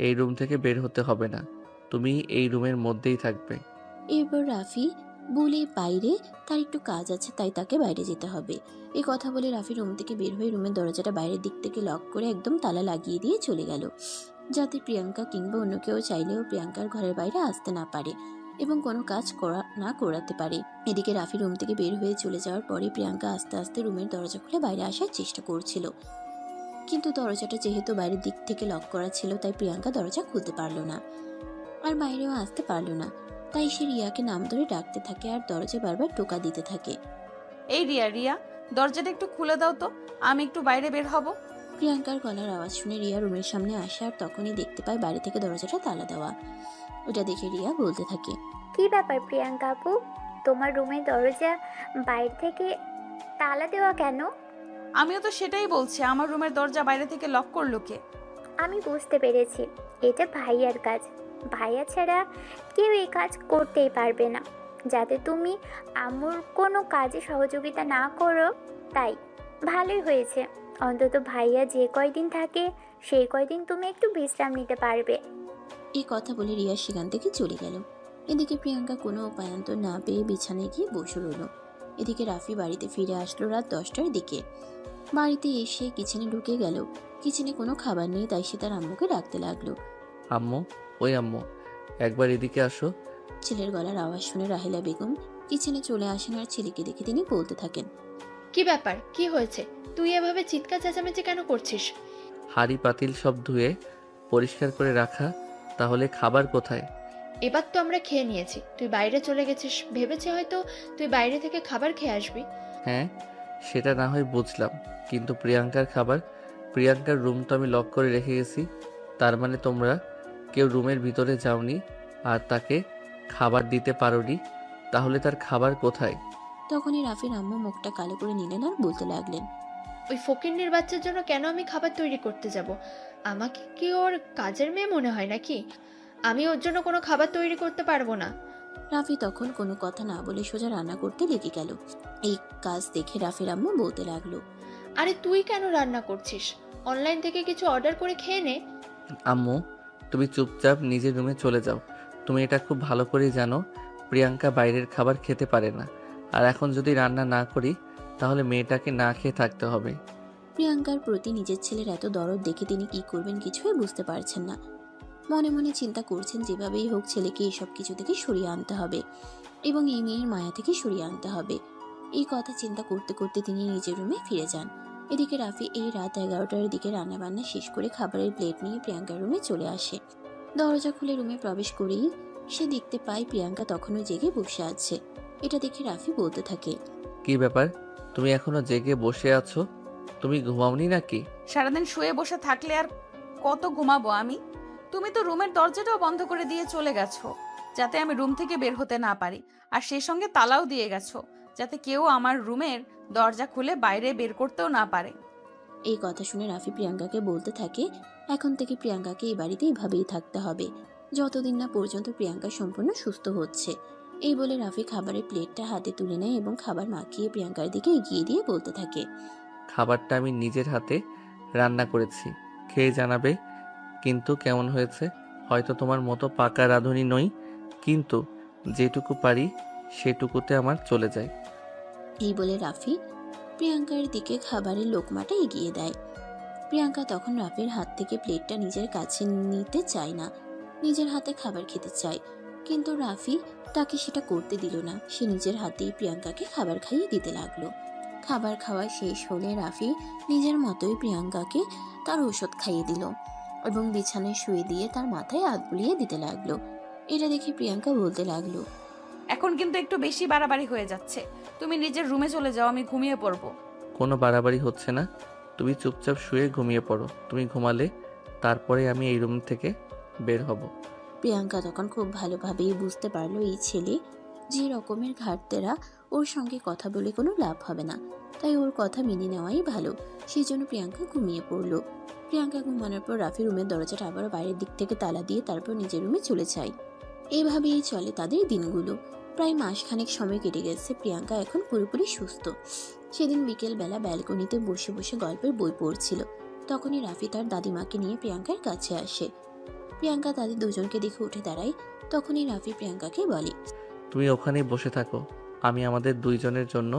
এই রুম থেকে বের হতে হবে না, তুমি এই রুমের মধ্যেই থাকবে। এরপর রাফি বলে বাইরে তার একটু কাজ আছে, তাই তাকে বাইরে যেতে হবে। এই কথা বলে রাফি রুম থেকে বের হয়ে রুমের দরজাটা বাইরের দিক থেকে লক করে একদম তালা লাগিয়ে দিয়ে চলে গেল, যাতে প্রিয়াঙ্কা কিংবা অন্য কেউ চাইলেও প্রিয়াঙ্কার ঘরের বাইরে আসতে না পারে এবং কোনো কাজ করাতে পারে। এদিকে রাফি রুম থেকে বের হয়ে চলে যাওয়ার পরে প্রিয়াঙ্কা আস্তে আস্তে রুমের দরজা খুলে বাইরে আসার চেষ্টা করছিল, কিন্তু দরজাটা যেহেতু বাইরের দিক থেকে লক করা ছিল তাই প্রিয়াঙ্কা দরজা খুলতে পারলো না আর বাইরেও আসতে পারলো না। তাই সে রিয়াকে নাম ধরে ডাকতে থাকে আর দরজা বারবার টোকা দিতে থাকে। এই রিয়া, রিয়া, দরজাটা একটু খুলে দাও তো, আমি একটু বাইরে বের হব। প্রিয়াঙ্কার গলার আওয়াজ শুনে রিয়া রুমের সামনে আসে আর তখনই দেখতে পায় বাইরে থেকে দরজাটা তালা দেওয়া। ওটা দেখে রিয়া বলতে থাকে, কি ব্যাপার প্রিয়াঙ্কা আপু, তোমার রুমের দরজা বাইরে থেকে তালা দেওয়া কেন? আমিও তো সেটাই বলছি, আমার রুমের দরজা বাইরে থেকে লক করলো কে? আমি বুঝতে পেরেছি, এটা ভাইয়ার কাজ। ভাইয়া ছাড়া কেউ এই কাজ করতেই পারবে না, যাতে তুমি আম্মুর কোনো কাজে সহযোগিতা না করো। তাই ভালোই হয়েছে, অন্তত ভাইয়া যে কয়দিন থাকে সেই কয়দিন তুমি একটু বিশ্রাম নিতে পারবে। এই কথা বলে রিয়া সেখান থেকে চলে গেল। এদিকে প্রিয়াঙ্কা কোনো উপায়ান্তর না পেয়ে বিছানায় গিয়ে বসে রইল। এদিকে রাফি বাড়িতে ফিরে আসলো রাত 10টার দিকে। বাড়িতে এসে কিচেনে ঢুকে গেল। কিচেনে কোনো খাবার নেই, তাই সে তার আম্মুকে ডাকতে লাগলো। আম্মু, ওই আম্মু, একবার এদিকে আসো। ছেলের গলার আওয়াজ শুনে রাহেলা বেগম কিচেনে চলে আসেন আর ছেলেকে দেখে তিনি বলতে থাকেন, কি ব্যাপার, কি হয়েছে? তুই এভাবে চিৎকার চেঁচামেচি কেন করছিস? হাঁড়ি পাতিল সব ধুয়ে পরিষ্কার করে রাখা, তাহলে খাবার কোথায়? এবার তো আমরা খেয়ে নিয়েছি, তুই বাইরে চলে গেছিস, ভেবেছি হয়তো তুই বাইরে থেকে খাবার খেয়ে আসবি। হ্যাঁ, সেটা না হয় বুঝলাম, কিন্তু প্রিয়াঙ্কার খাবার, প্রিয়াঙ্কার রুম তো আমি লক করে রেখে গেছি। তার মানে তোমরা কেউ রুমের ভিতরে যাওনি আর তাকে খাবার দিতে পারোনি, তাহলে তার খাবার কোথায়? তখনই রাফির আম্মু মুখটা কালো করে নিলেন আর বলতে লাগলেন, ওই ফকিন্নির বাচ্চার জন্য কেন আমি খাবার তৈরি করতে যাব? আমাকে কি ওর কাজের মেয়ে মনে হয় নাকি? আমি ওর জন্য কোনো খাবার তৈরি করতে পারবো না। রাফি তখন কোনো কথা না বলে সোজা রান্না করতে লেগে গেল। এই কাজ দেখে রাফির আম্মু বলতে লাগলো, আরে তুই কেন রান্না করছিস? অনলাইন থেকে কিছু অর্ডার করে খেয়ে নে। আম্মু, তুমি চুপচাপ নিজের রুমে চলে যাও। তুমি এটা খুব ভালো করেই জানো প্রিয়াঙ্কা বাইরের খাবার খেতে পারে না, আর এখন যদি রান্না না করি তাহলে মেয়েটাকে না খেয়ে থাকতে হবে। প্রিয়াঙ্কার প্রতি নিজের ছেলের এত দরদ দেখে তিনি কি করবেন কিছুই বুঝতে পারছেন না। মনে মনে চিন্তা করছেন যেভাবেই হোক ছেলেকে এইসব কিছু থেকে সরিয়ে আনতে হবে এবং এই মেয়ের মায়া থেকে সরিয়ে আনতে হবে। এই কথা চিন্তা করতে করতে তিনি নিজের রুমে ফিরে যান। এদিকে রাফি এই রাত 11টার দিকে রান্নাবান্না শেষ করে খাবারের প্লেট নিয়ে প্রিয়াঙ্কার রুমে চলে আসে। দরজা খুলে রুমে প্রবেশ করেই সে দেখতে পায় প্রিয়াঙ্কা তখনও জেগে বসে আছে। এটা দেখে রাফি বলতে থাকে, কি ব্যাপার, তুমি এখনো জেগে বসে আছো? তুমি ঘুমাওনি নাকি? সারাদিন শুয়ে বসে থাকলে আর কত ঘুমাবো আমি? তুমি তো রুমের দরজাটাও বন্ধ করে দিয়ে চলে গেছো, যাতে আমি রুম থেকে বের হতে না পারি, আর সেই সঙ্গে তালাও দিয়ে গেছো, যাতে কেউ আমার রুমের দরজা খুলে বাইরে বের করতেও না পারে। এই কথা শুনে রাফি প্রিয়াঙ্কাকে বলতে থাকে, এখন থেকে প্রিয়াঙ্কাকে এই বাড়িতে এইভাবেই থাকতে হবে, যতদিন না পর্যন্ত প্রিয়াঙ্কা সম্পূর্ণ সুস্থ হচ্ছে। এই বলে রাফি খাবারের প্লেটটা হাতে তুলে নেয় এবং খাবার মাখিয়ে প্রিয়াঙ্কার দিকে এগিয়ে দিয়ে বলতে থাকে, খাবারটা আমি নিজের হাতে রান্না করেছি, খেয়ে জানাবে কিন্তু কেমন হয়েছে। হয়তো তোমার মতো পাকা রাঁধুনি নই, কিন্তু যেটুকু পারি সেটুকুতে আমার চলে যায়। এই বলে রাফি প্রিয়াঙ্কার দিকে খাবারের লোকমাটা এগিয়ে দেয়। প্রিয়াঙ্কা তখন রাফির হাত থেকে প্লেটটা নিজের কাছে নিতে চায় না, নিজের হাতে খাবার খেতে চায়, কিন্তু রাফি তাকে সেটা করতে দিল না। সে নিজের হাতেই প্রিয়াঙ্কাকে খাবার খাইয়ে দিতে লাগলো। খাবার খাওয়া শেষ হলে রাফি নিজের মতোই প্রিয়াঙ্কাকে তার ওষুধ খাইয়ে দিল এবং বিছানায় শুয়ে দিয়ে তার মাথায় হাত বুলিয়ে দিতে লাগলো। এটা দেখে প্রিয়াঙ্কা বলতে লাগলো, এখন কিন্তু একটু বেশি বাড়াবাড়ি হয়ে যাচ্ছে। তুমি নিজের রুমে চলে যাও, আমি ঘুমিয়ে পড়বো। কোনো বাড়াবাড়ি হচ্ছে না, তুমি চুপচাপ শুয়ে ঘুমিয়ে পড়ো। তুমি ঘুমালে তারপরে আমি এই রুম থেকে বের হব। প্রিয়াঙ্কা তখন খুব ভালোভাবেই বুঝতে পারলো এই ছেলে যে রকমের ঘাটতেরা, ওর সঙ্গে কথা বলে কোনো লাভ হবে না, তাই ওর কথা মেনে নেওয়াই ভালো। সেই জন্য প্রিয়াঙ্কা ঘুমিয়ে পড়ল। প্রিয়াঙ্কা ঘুমানোর পর রাফি রুমের দরজাটা আবারও বাইরের দিক থেকে তালা দিয়ে তারপর নিজের রুমে চলে যায়। এভাবেই চলে তাদের দিনগুলো। প্রায় মাসখানেক সময় কেটে গেছে। প্রিয়াঙ্কা এখন পুরোপুরি সুস্থ। সেদিন বিকেলবেলা ব্যালকনিতে বসে বসে গল্পের বই পড়ছিল। তখনই রাফি তার দাদিমাকে নিয়ে প্রিয়াঙ্কার কাছে আসে। প্রিয়াঙ্কা তাদের দুজনকে দেখে উঠে দাঁড়ায়। তখনই রাফি প্রিয়াঙ্কাকে বলে, তুমি ওখানেই বসে থাকো, আমি আমাদের দুইজনের জন্য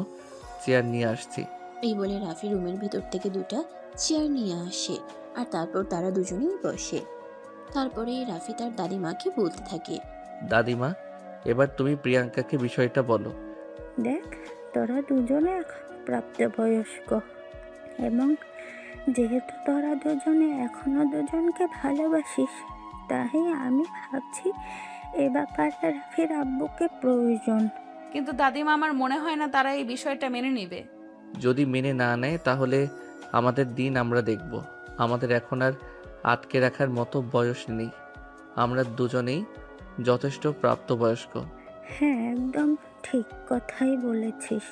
চেয়ার নিয়ে আসছি। এই বলে রাফি রুমের ভিতর থেকে দুটা চেয়ার নিয়ে আসে আর তারপর তারা দুজনেই বসে। তারপরে রাফি তার দাদিমাকে বলতে থাকে, দাদিমা, এবার তুমি প্রিয়াঙ্কাকে বিষয়টা বলো। দেখ, তোরা দুজনে এখন প্রাপ্তবয়স্ক এবং যেহেতু তোরা দুজনে এখনো দুজনকে ভালোবাসিস, তাই আমি ভাবছি এ ব্যাপারে রাফির আব্বুকে প্রয়োজন। কিন্তু দাদিমা, আমার মনে হয় না তারা এই বিষয়টা মেনে নেবে। যদি মেনে না নেয় তাহলে আমাদের দিন আমরা দেখব। আমাদের এখন আর আটকে রাখার মতো বয়স নেই, আমরা দুজনেই যথেষ্ট প্রাপ্তবয়স্ক। হ্যাঁ, একদম ঠিক কথাই বলেছিস।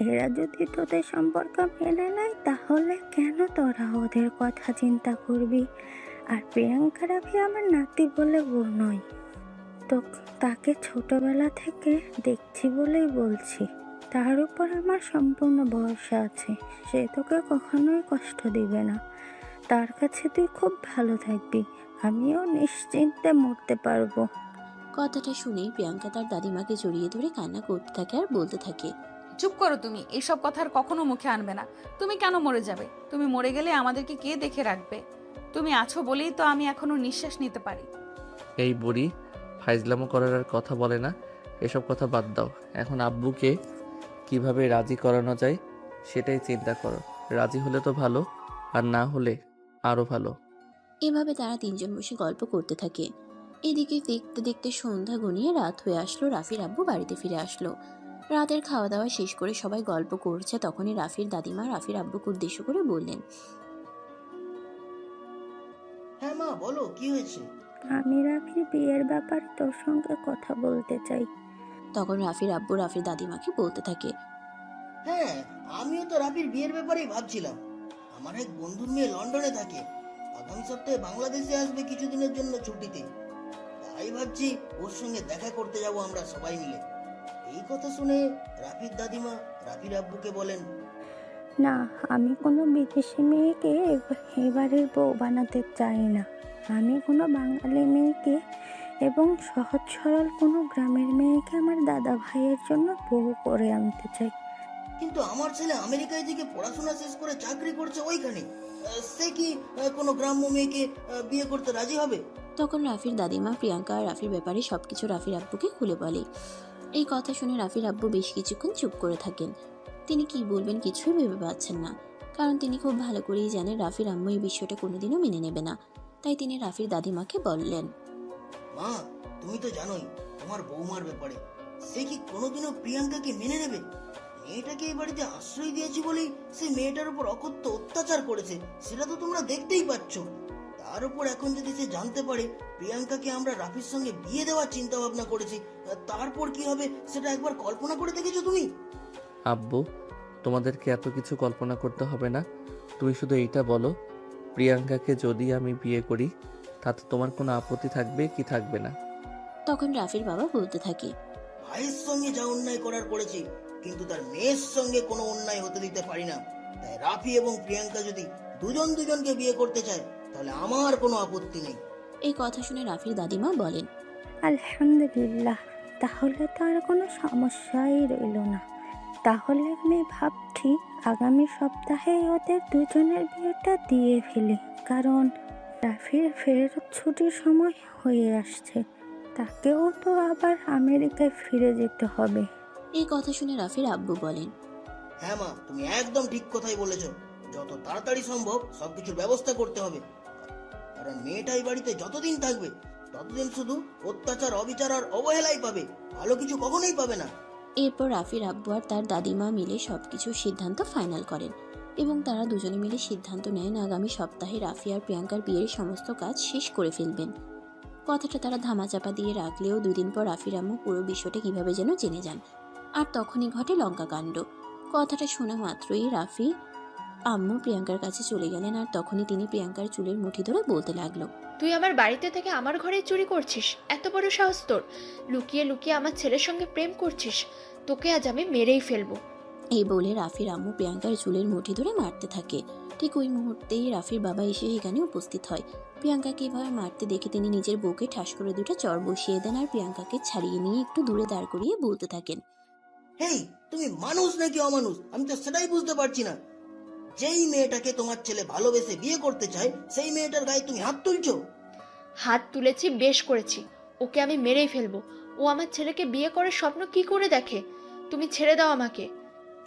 এরা যদি তোদের সম্পর্ক মেনে নেয় তাহলে কেন তোরা ওদের কথা চিন্তা করবি? আর প্রিয়াঙ্কা রাফি আমার নাতি বলে বোন নয়, তো তাকে ছোটবেলা থেকে দেখছি বলেই বলছি। তার উপর আমার সম্পূর্ণ ভরসা আছে, সে তোকে কখনোই কষ্ট দিবে না। তার কাছে তুই খুব ভালো থাকবি, আমিও নিশ্চিন্তে মরতে পারবো। কথাটা শুনেই প্রিয়াঙ্কা তার দাদিমাকে জড়িয়ে ধরে কান্না করতে থাকে আর বলতে থাকে, চুপ করো তুমি, এইসব কথা আর কখনো মুখে আনবে না। তুমি কেন মরে যাবে? তুমি মরে গেলে আমাদেরকে কে দেখে রাখবে? তুমি আছো বলেই তো আমি এখনো নিঃশ্বাস নিতে পারি। এই বুড়ি ফাইজলামো করার আর কথা বলে না, এসব কথা বাদ দাও। এখন আব্বুকে কিভাবে রাজি করানো যায় সেটাই চিন্তা করো। রাজি হলে তো ভালো, আর না হলে আরও ভালো। এভাবে তারা তিনজন বসে গল্প করতে থাকে। এদিকে দেখতে দেখতে সন্ধ্যা গনিয়ে রাত হয়ে আসলো। রাফির আব্বু বাড়িতে ফিরে আসলো। রাতের খাওয়া দাওয়া শেষ করে সবাই গল্প করছে। তখনই রাফির দাদিমা রাফির আব্বুকে উদ্দেশ্য করে বললেন, হ্যাঁ মা, বলো কি হয়েছে? আমি রাফির বিয়ের ব্যাপারে তোর সঙ্গে কথা বলতে চাই। তখন রাফির আব্বু রাফির দাদিমাকে বলতে থাকে, হ্যাঁ, আমিও তো রাফির বিয়ের ব্যাপারেই ভাবছিলাম। আমার এক বন্ধুর মেয়ে লন্ডনে থাকে, আগামী সপ্তাহে বাংলাদেশে আসবে কিছুদিনের জন্য ছুটিতে। তাই ভাবছি ওর সঙ্গে দেখা করতে যাব আমরা সবাই মিলে। এই কথা শুনে রাফির দাদিমা রাফির আব্বুকে বলেন, না, আমি কোনো বিদেশি মেয়েকে এবারের বউ বানাতে চাই না। আমি কোনো বাঙালি মেয়েকে এবং সহজ সরল কোনো গ্রামের মেয়েকে আমার দাদা ভাইয়ের জন্য বউ করে আনতে চাই। কিন্তু আমার ছেলে আমেরিকায় থেকে পড়াশোনা শেষ করে চাকরি করছে ওইখানে, সে কি কোনো গ্রাম্য মেয়েকে বিয়ে করতে রাজি হবে? তখন রাফির দাদিমা প্রিয়াঙ্কা আর রাফির ব্যাপারে সবকিছু রাফির আব্বুকে খুলে বলে। এই কথা শুনে রাফির আব্বু বেশ কিছুক্ষণ চুপ করে থাকেন। তিনি কি বলবেন কিছুই ভেবে পাচ্ছেন না, কারণ তিনি খুব ভালো করেই জানেন রাফির আম্মু এই বিষয়টা কোনোদিনও মেনে নেবে না। তাই তিনি রাফির দাদিমাকে বললেন, মা, তুমি তো জানোই তোমার বৌমার ব্যাপারে, সে কি কোনোদিনও প্রিয়াঙ্কাকে মেনে নেবে? মেয়েটাকে এই বাড়িতে আশ্রয় দিয়েছি বলেই সে মেয়েটার উপর অকথ্য অত্যাচার করেছে, সেটা তো তোমরা দেখতেই পাচ্ছ। তার উপর এখন যদি সে জানতে পারে প্রিয়াঙ্কাকে আমরা রাফির সঙ্গে বিয়ে দেওয়ার চিন্তা ভাবনা করেছি, তারপর কি হবে সেটা একবার কল্পনা করে দেখেছো তুমি? আব্বু, তোমাদেরকে এত কিছু কল্পনা করতে হবে না। তুমি শুধু এইটা বলো, প্রিয়াঙ্কাকে যদি আমি বিয়ে করি তাতে তোমার কোনো আপত্তি থাকবে কি থাকবে না? তখন রাফির বাবা বলতে থাকে, ভাইয়ের সঙ্গে যা অন্যায় করার করেছি, কিন্তু তার মেয়ের সঙ্গে কোনো অন্যায় হতে দিতে পারি না। তাই রাফি এবং প্রিয়াঙ্কা যদি দুজন দুজনকে বিয়ে করতে চায় তাহলে আমার কোনো আপত্তি নেই। এই কথা শুনে রাফির দাদিমা বলেন, আলহামদুলিল্লাহ, তাহলে তো আর কোনো সমস্যাই রইল না। তাহলে আমি ভাবছি আগামী সপ্তাহে ওদের দুজনের বিয়েটা দিয়ে ফেলি, কারণ রাফির ফেরত ছুটির সময় হয়ে আসছে। তাকেও তো আবার আমেরিকায় ফিরে যেতে হবে। এই কথা শুনে রাফির আব্বু বলেন, হ্যাঁ মা, তুমি একদম ঠিক কথাই বলেছো। যত তাড়াতাড়ি সম্ভব সবকিছুর ব্যবস্থা করতে হবে, কারণ মেয়েটা এই বাড়িতে যতদিন থাকবে ততদিন শুধু অত্যাচার, অবিচার আর অবহেলাই পাবে, ভালো কিছু কখনোই পাবে না। এরপর রাফির আব্বু আর তার দাদিমা মিলে সবকিছু সিদ্ধান্ত ফাইনাল করেন এবং তারা দুজনে মিলে সিদ্ধান্ত নেন আগামী সপ্তাহে রাফি আর প্রিয়াঙ্কার বিয়ের সমস্ত কাজ শেষ করে ফেলবেন। কথাটা তারা ধামাচাপা দিয়ে রাখলেও দুদিন পর রাফির আম্মু পুরো বিষয়টা কিভাবে যেন জেনে যান, আর তখনই ঘটে লঙ্কাকাণ্ড। কথাটা শোনা মাত্রই রাফি আম্মু প্রিয়াঙ্কার কাছে চলে গেলেন, আর তখনই তিনি প্রিয়াঙ্কার চুলের মুঠি ধরে বলতে লাগলো, তুই আমার বাড়িতে থেকে আমার ঘরে চুরি করছিস? এত বড় সাহস তোর! লুকিয়ে লুকিয়ে আমার ছেলের সঙ্গে প্রেম করছিস? তোকে আজ আমি মেরেই ফেলবো। এই বলে রাফির আম্মু প্রিয়াঙ্কার চুলের মুঠি ধরে মারতে থাকে। ঠিক ওই মুহূর্তেই রাফির বাবা এসে সেখানে উপস্থিত হয়। প্রিয়াঙ্কাকে এভাবে মারতে দেখে তিনি নিজের বউকে ঠাস করে দুটো চড় বসিয়ে দেন, আর প্রিয়াঙ্কাকে ছাড়িয়ে নিয়ে একটু দূরে দাঁড় করিয়ে বলতে থাকেন, হেই, তুমি মানুষ নাকি অমানুষ আমি তো সেটাই বুঝতে পারছি না। যেই মেয়েটাকে তোমার ছেলে ভালোবেসে বিয়ে করতে চায় সেই মেয়েটার গায়ে তুমি হাত তুলছো। হাত তুলেছি, বেশ করেছি। ওকে আমি মেরেই ফেলবো। ও আমার ছেলেকে বিয়ে করার স্বপ্ন কি করে দেখে? তুমি ছেড়ে দাও আমাকে।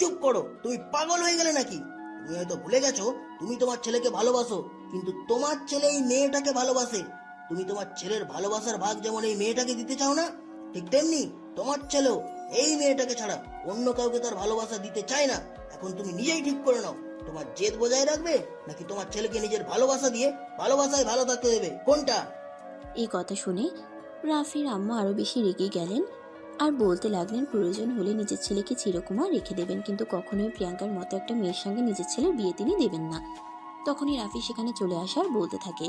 চুপ করো, তুমি পাগল হয়ে গেলে নাকি? তুমি হয়তো ভুলে গেছো তুমি তোমার ছেলেকে ভালোবাসো, কিন্তু তোমার ছেলে এই মেয়েটাকে ভালোবাসে। তুমি তোমার ছেলের ভালোবাসার ভাগ যেমন এই মেয়েটাকে দিতে চাও না, ঠিক তেমনি তোমার ছেলেও এই মেয়েটাকে ছাড়া অন্য কাউকে তার ভালোবাসা দিতে চায় না। এখন তুমি নিজেই ঠিক করে নাও, তোমার জেদ বজায় রাখবে নাকি তোমার ছেলেকে নিজের ভালোবাসা দিয়ে ভালোবাসায় ভালো থাকতে দেবে, কোনটা? এই কথা শুনে রাফির আম্মু আরো বেশি রেগে গেলেন আর বলতে লাগলেন প্রয়োজন হলে নিজের ছেলেকে চিরকুমার রেখে দেবেন, কিন্তু কখনোই প্রিয়াঙ্কার মতো একটা মেয়ের সঙ্গে নিজের ছেলের বিয়ে তিনি দেবেন না। তখনই রাফি সেখানে চলে আসার বলতে থাকে,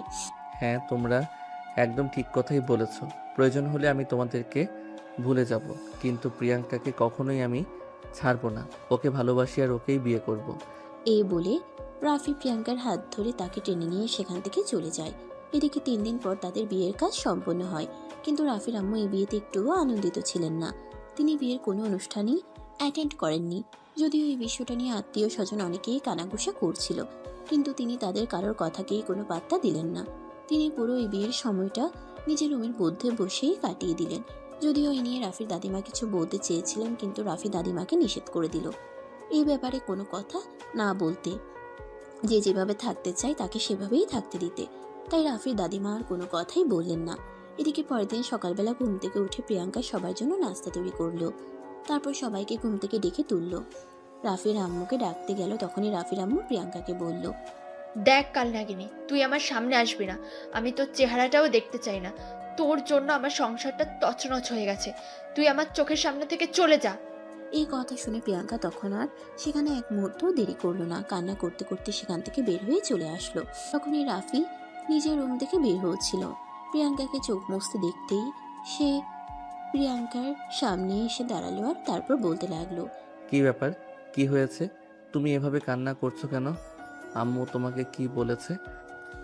হ্যাঁ, তোমরা একদম ঠিক কথাই বলেছ। প্রয়োজন হলে আমি তোমাদেরকে ভুলে যাব, কিন্তু প্রিয়াঙ্কাকে কখনোই আমি ছাড়বো না। ওকে ভালোবাসি আর ওকেই বিয়ে করব। এই বলে রাফি প্রিয়াঙ্কার হাত ধরে তাকে টেনে নিয়ে সেখান থেকে চলে যায়। এদিকে 3 দিন পর তাদের বিয়ের কাজ সম্পন্ন হয়, কিন্তু রাফির আম্মু এই বিয়েতে একটুও আনন্দিত ছিলেন না। তিনি বিয়ের কোনো অনুষ্ঠানই অ্যাটেন্ড করেননি, যদিও এই বিষয়টা নিয়ে আত্মীয় স্বজন অনেকেই কানাঘুষা করছিল, কিন্তু তিনি তাদের কারোর কথাকেই কোনো পাত্তা দিলেন না। তিনি পুরো এই বিয়ের সময়টা নিজের রুমের মধ্যে বসেই কাটিয়ে দিলেন। যদিও এই নিয়ে রাফির দাদিমা কিছু বলতে চেয়েছিলেন, কিন্তু রাফি দাদিমাকে নিষেধ করে দিল এই ব্যাপারে কোনো কথা না বলতে, যে যেভাবে থাকতে চায় তাকে সেভাবেই থাকতে দিতে। তাই রাফির দাদিমা আর কোনো কথাই বললেন না। এদিকে পরের দিন সকালবেলা ঘুম থেকে উঠে প্রিয়াঙ্কা সবার জন্য নাস্তা তৈরি করলো, তারপর সবাইকে ঘুম থেকে ডেকে তুললো। রাফির আম্মুকে ডাকতে গেল, তখনই রাফির আম্মু প্রিয়াঙ্কাকে বলল, দেখ কাল নাগিনী, তুই আমার সামনে আসবি না। আমি তোর চেহারাটাও দেখতে চাই না। তোর জন্য আমার সংসারটা তছনছ হয়ে গেছে। তুই আমার চোখের সামনে থেকে চলে যা। এই কথা শুনে প্রিয়াঙ্কা তখন আর সেখানে এক মুহূর্ত দেরি করলো না, কান্না করতে করতে সেখান থেকে বের হয়ে চলে আসলো। তখনই রাফি নিজের রুম থেকে বের হচ্ছিল। প্রিয়াঙ্কাকে চোখ মুছতে দেখতেই সে প্রিয়াঙ্কার সামনে এসে দাঁড়ালো, আর তারপর বলতে লাগলো, কি ব্যাপার, কি হয়েছে? তুমি এভাবে কান্না করছো কেন? আম্মু তোমাকে কি বলেছে?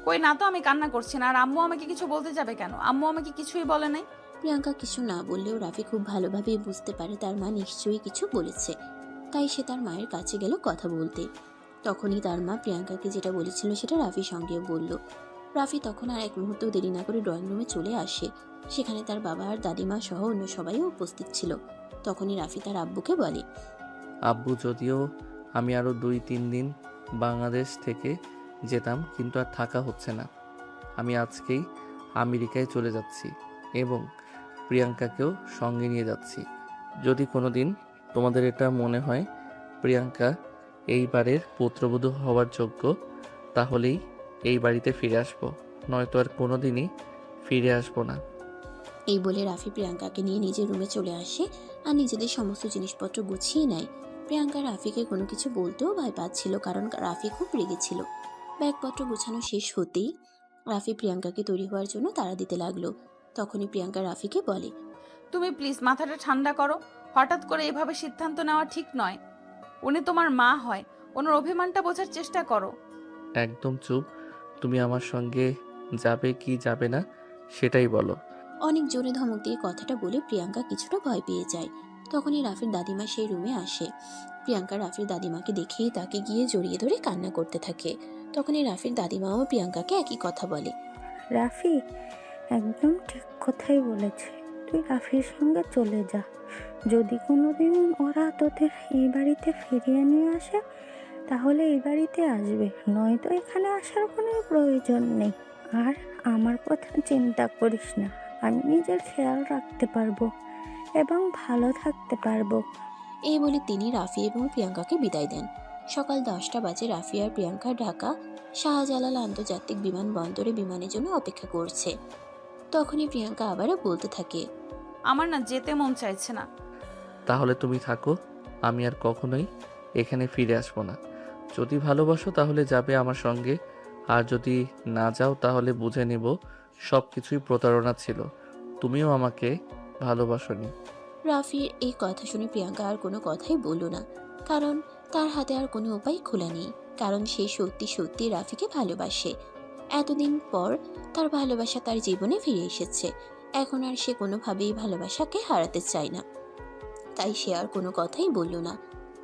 কই না তো, আমি কান্না করছি না। আর আম্মু আমাকে কিছু বলতে যাবে কেন? আম্মু আমাকে কিছুই বলে নাই। প্রিয়াঙ্কা কিছু না বললেও রাফি খুব ভালোভাবেই বুঝতে পারে তার মা নিশ্চয়ই কিছু বলেছে, তাই সে তার মায়ের কাছে গেল কথা বলতে। তখনই তার মা প্রিয়াঙ্কাকে যেটা বলেছিল সেটা রাফির সঙ্গেও বলল। রাফি তখন আর এক মুহূর্ত দেরি না করে ড্রয়িং রুমে চলে আসে। সেখানে তার বাবা আর দাদিমা সহ অন্য সবাইও উপস্থিত ছিল। তখনই রাফি তার আব্বুকে বলে, আব্বু, যদিও আমি আরও 2-3 দিন বাংলাদেশ থেকে যেতাম, কিন্তু আর থাকা হচ্ছে না। আমি আজকেই আমেরিকায় চলে যাচ্ছি এবং প্রিয়াঙ্কাকেও সঙ্গে নিয়ে যাচ্ছি। যদি কোনো দিন তোমাদের এটা মনে হয় প্রিয়াঙ্কা এইবারের পুত্রবধূ হওয়ার যোগ্য, তাহলেই এই বাড়িতে ফিরে আসবো, নয়তো আর কোনো দিনই ফিরে আসবো না। এই বলে রাফি প্রিয়াঙ্কাকে নিয়ে নিজের রুমে চলে আসে আর নিজেদের সমস্ত জিনিসপত্র গুছিয়ে নেয়। প্রিয়াঙ্কা রাফিকে কোনো কিছু বলতেও ভয় পাচ্ছিল, কারণ রাফি খুব রেগেছিল। ব্যাগপত্র গোছানো শেষ হতেই রাফি প্রিয়াঙ্কাকে তৈরি হওয়ার জন্য তাড়া দিতে লাগলো। তখনই প্রিয়াঙ্কা রাফিকে বলে, তুমি প্লিজ মাথাটা ঠান্ডা করো। হঠাৎ করে এভাবে সিদ্ধান্ত নেওয়া ঠিক নয়। উনি তোমার মা হয়, ওনার অভিমানটা বোঝার চেষ্টা করো। একদম চুপ। তুমি আমার সঙ্গে যাবে কি যাবে না সেটাই বলো। অনেক জোরে ধমক দিয়ে কথাটা বলে প্রিয়াঙ্কা কিছুটা ভয় পেয়ে যায়। তখনই রাফির দাদিমা সেই রুমে আসে। প্রিয়াঙ্কা রাফির দাদিমাকে দেখেই তাকে গিয়ে জড়িয়ে ধরে কান্না করতে থাকে। তখনই রাফির দাদিমাও প্রিয়াঙ্কাকে একই কথা বলে, রাফি একদম ঠিক কথাই বলেছে। তুই রাফির সঙ্গে চলে যা। যদি কোনোদিন ওরা তোদের এই বাড়িতে ফিরিয়ে নিয়ে আসে তাহলে এই বাড়িতে আসবে, নয়তো এখানে আসার কোনো প্রয়োজন নেই। আর আমার কথা চিন্তা করিস না, আমি নিজের খেয়াল রাখতে পারবো এবং ভালো থাকতে পারবো। এই বলে তিনি রাফি এবং প্রিয়াঙ্কাকে বিদায় দেন। সকাল 10টা বাজে রাফি আর প্রিয়াঙ্কা ঢাকা শাহজালাল আন্তর্জাতিক বিমানবন্দরে বিমানের জন্য অপেক্ষা করছে। তখনই প্রিয়াঙ্কা আবারও বলতে থাকে, আমার না যেতে মন চাইছে না। তাহলে তুমি থাকো, আমি আর কখনোই এখানে ফিরে আসবো না। যদি ভালোবাসো তাহলে যাবে আমার সঙ্গে, আর যদি না যাও তাহলে বুঝে নেব সব কিছুই প্রতারণা ছিল, তুমিও আমাকে ভালোবাসোনি। রাফির এই কথা শুনে প্রিয়াঙ্কা আর কোনো কথাই বলল না, কারণ তার হাতে আর কোনো উপায় খোলা নেই। কারণ সে সত্যি সত্যি রাফিকে ভালোবাসে। এতদিন পর তার ভালোবাসা তার জীবনে ফিরে এসেছে। এখন আর সে কোনোভাবেই ভালোবাসাকে হারাতে চায় না, তাই সে আর কোনো কথাই বলল না।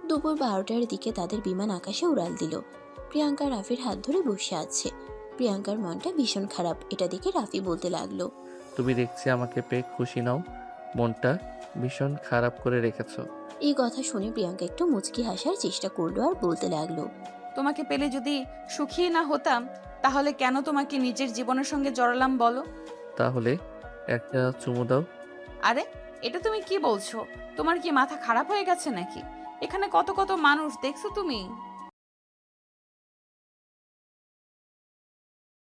দুপুর 12টার দিকে তাদের বিমান আকাশে উড়াল দিল। প্রিয়াঙ্কা রাফির হাত ধরে বসে আছে। প্রিয়াঙ্কার মনটা ভীষণ খারাপ। এটা দেখে রাফি বলতে লাগলো, তুমি দেখছি আমাকে পেয়ে খুশি নাও, মনটা ভীষণ খারাপ করে রেখেছো। এই কথা শুনে প্রিয়াঙ্কা একটু মুচকি হাসার চেষ্টা করলো আর বলতে লাগলো, তোমাকে পেলে যদি সুখী না হতাম তাহলে কেন তোমাকে নিজের জীবনের সঙ্গে জড়ালাম বলো? তাহলে একটা চুমু দাও। আরে এটা তুমি কি বলছো? তোমার কি মাথা খারাপ হয়ে গেছে নাকি? এখানে কত কত মানুষ দেখছো তুমি?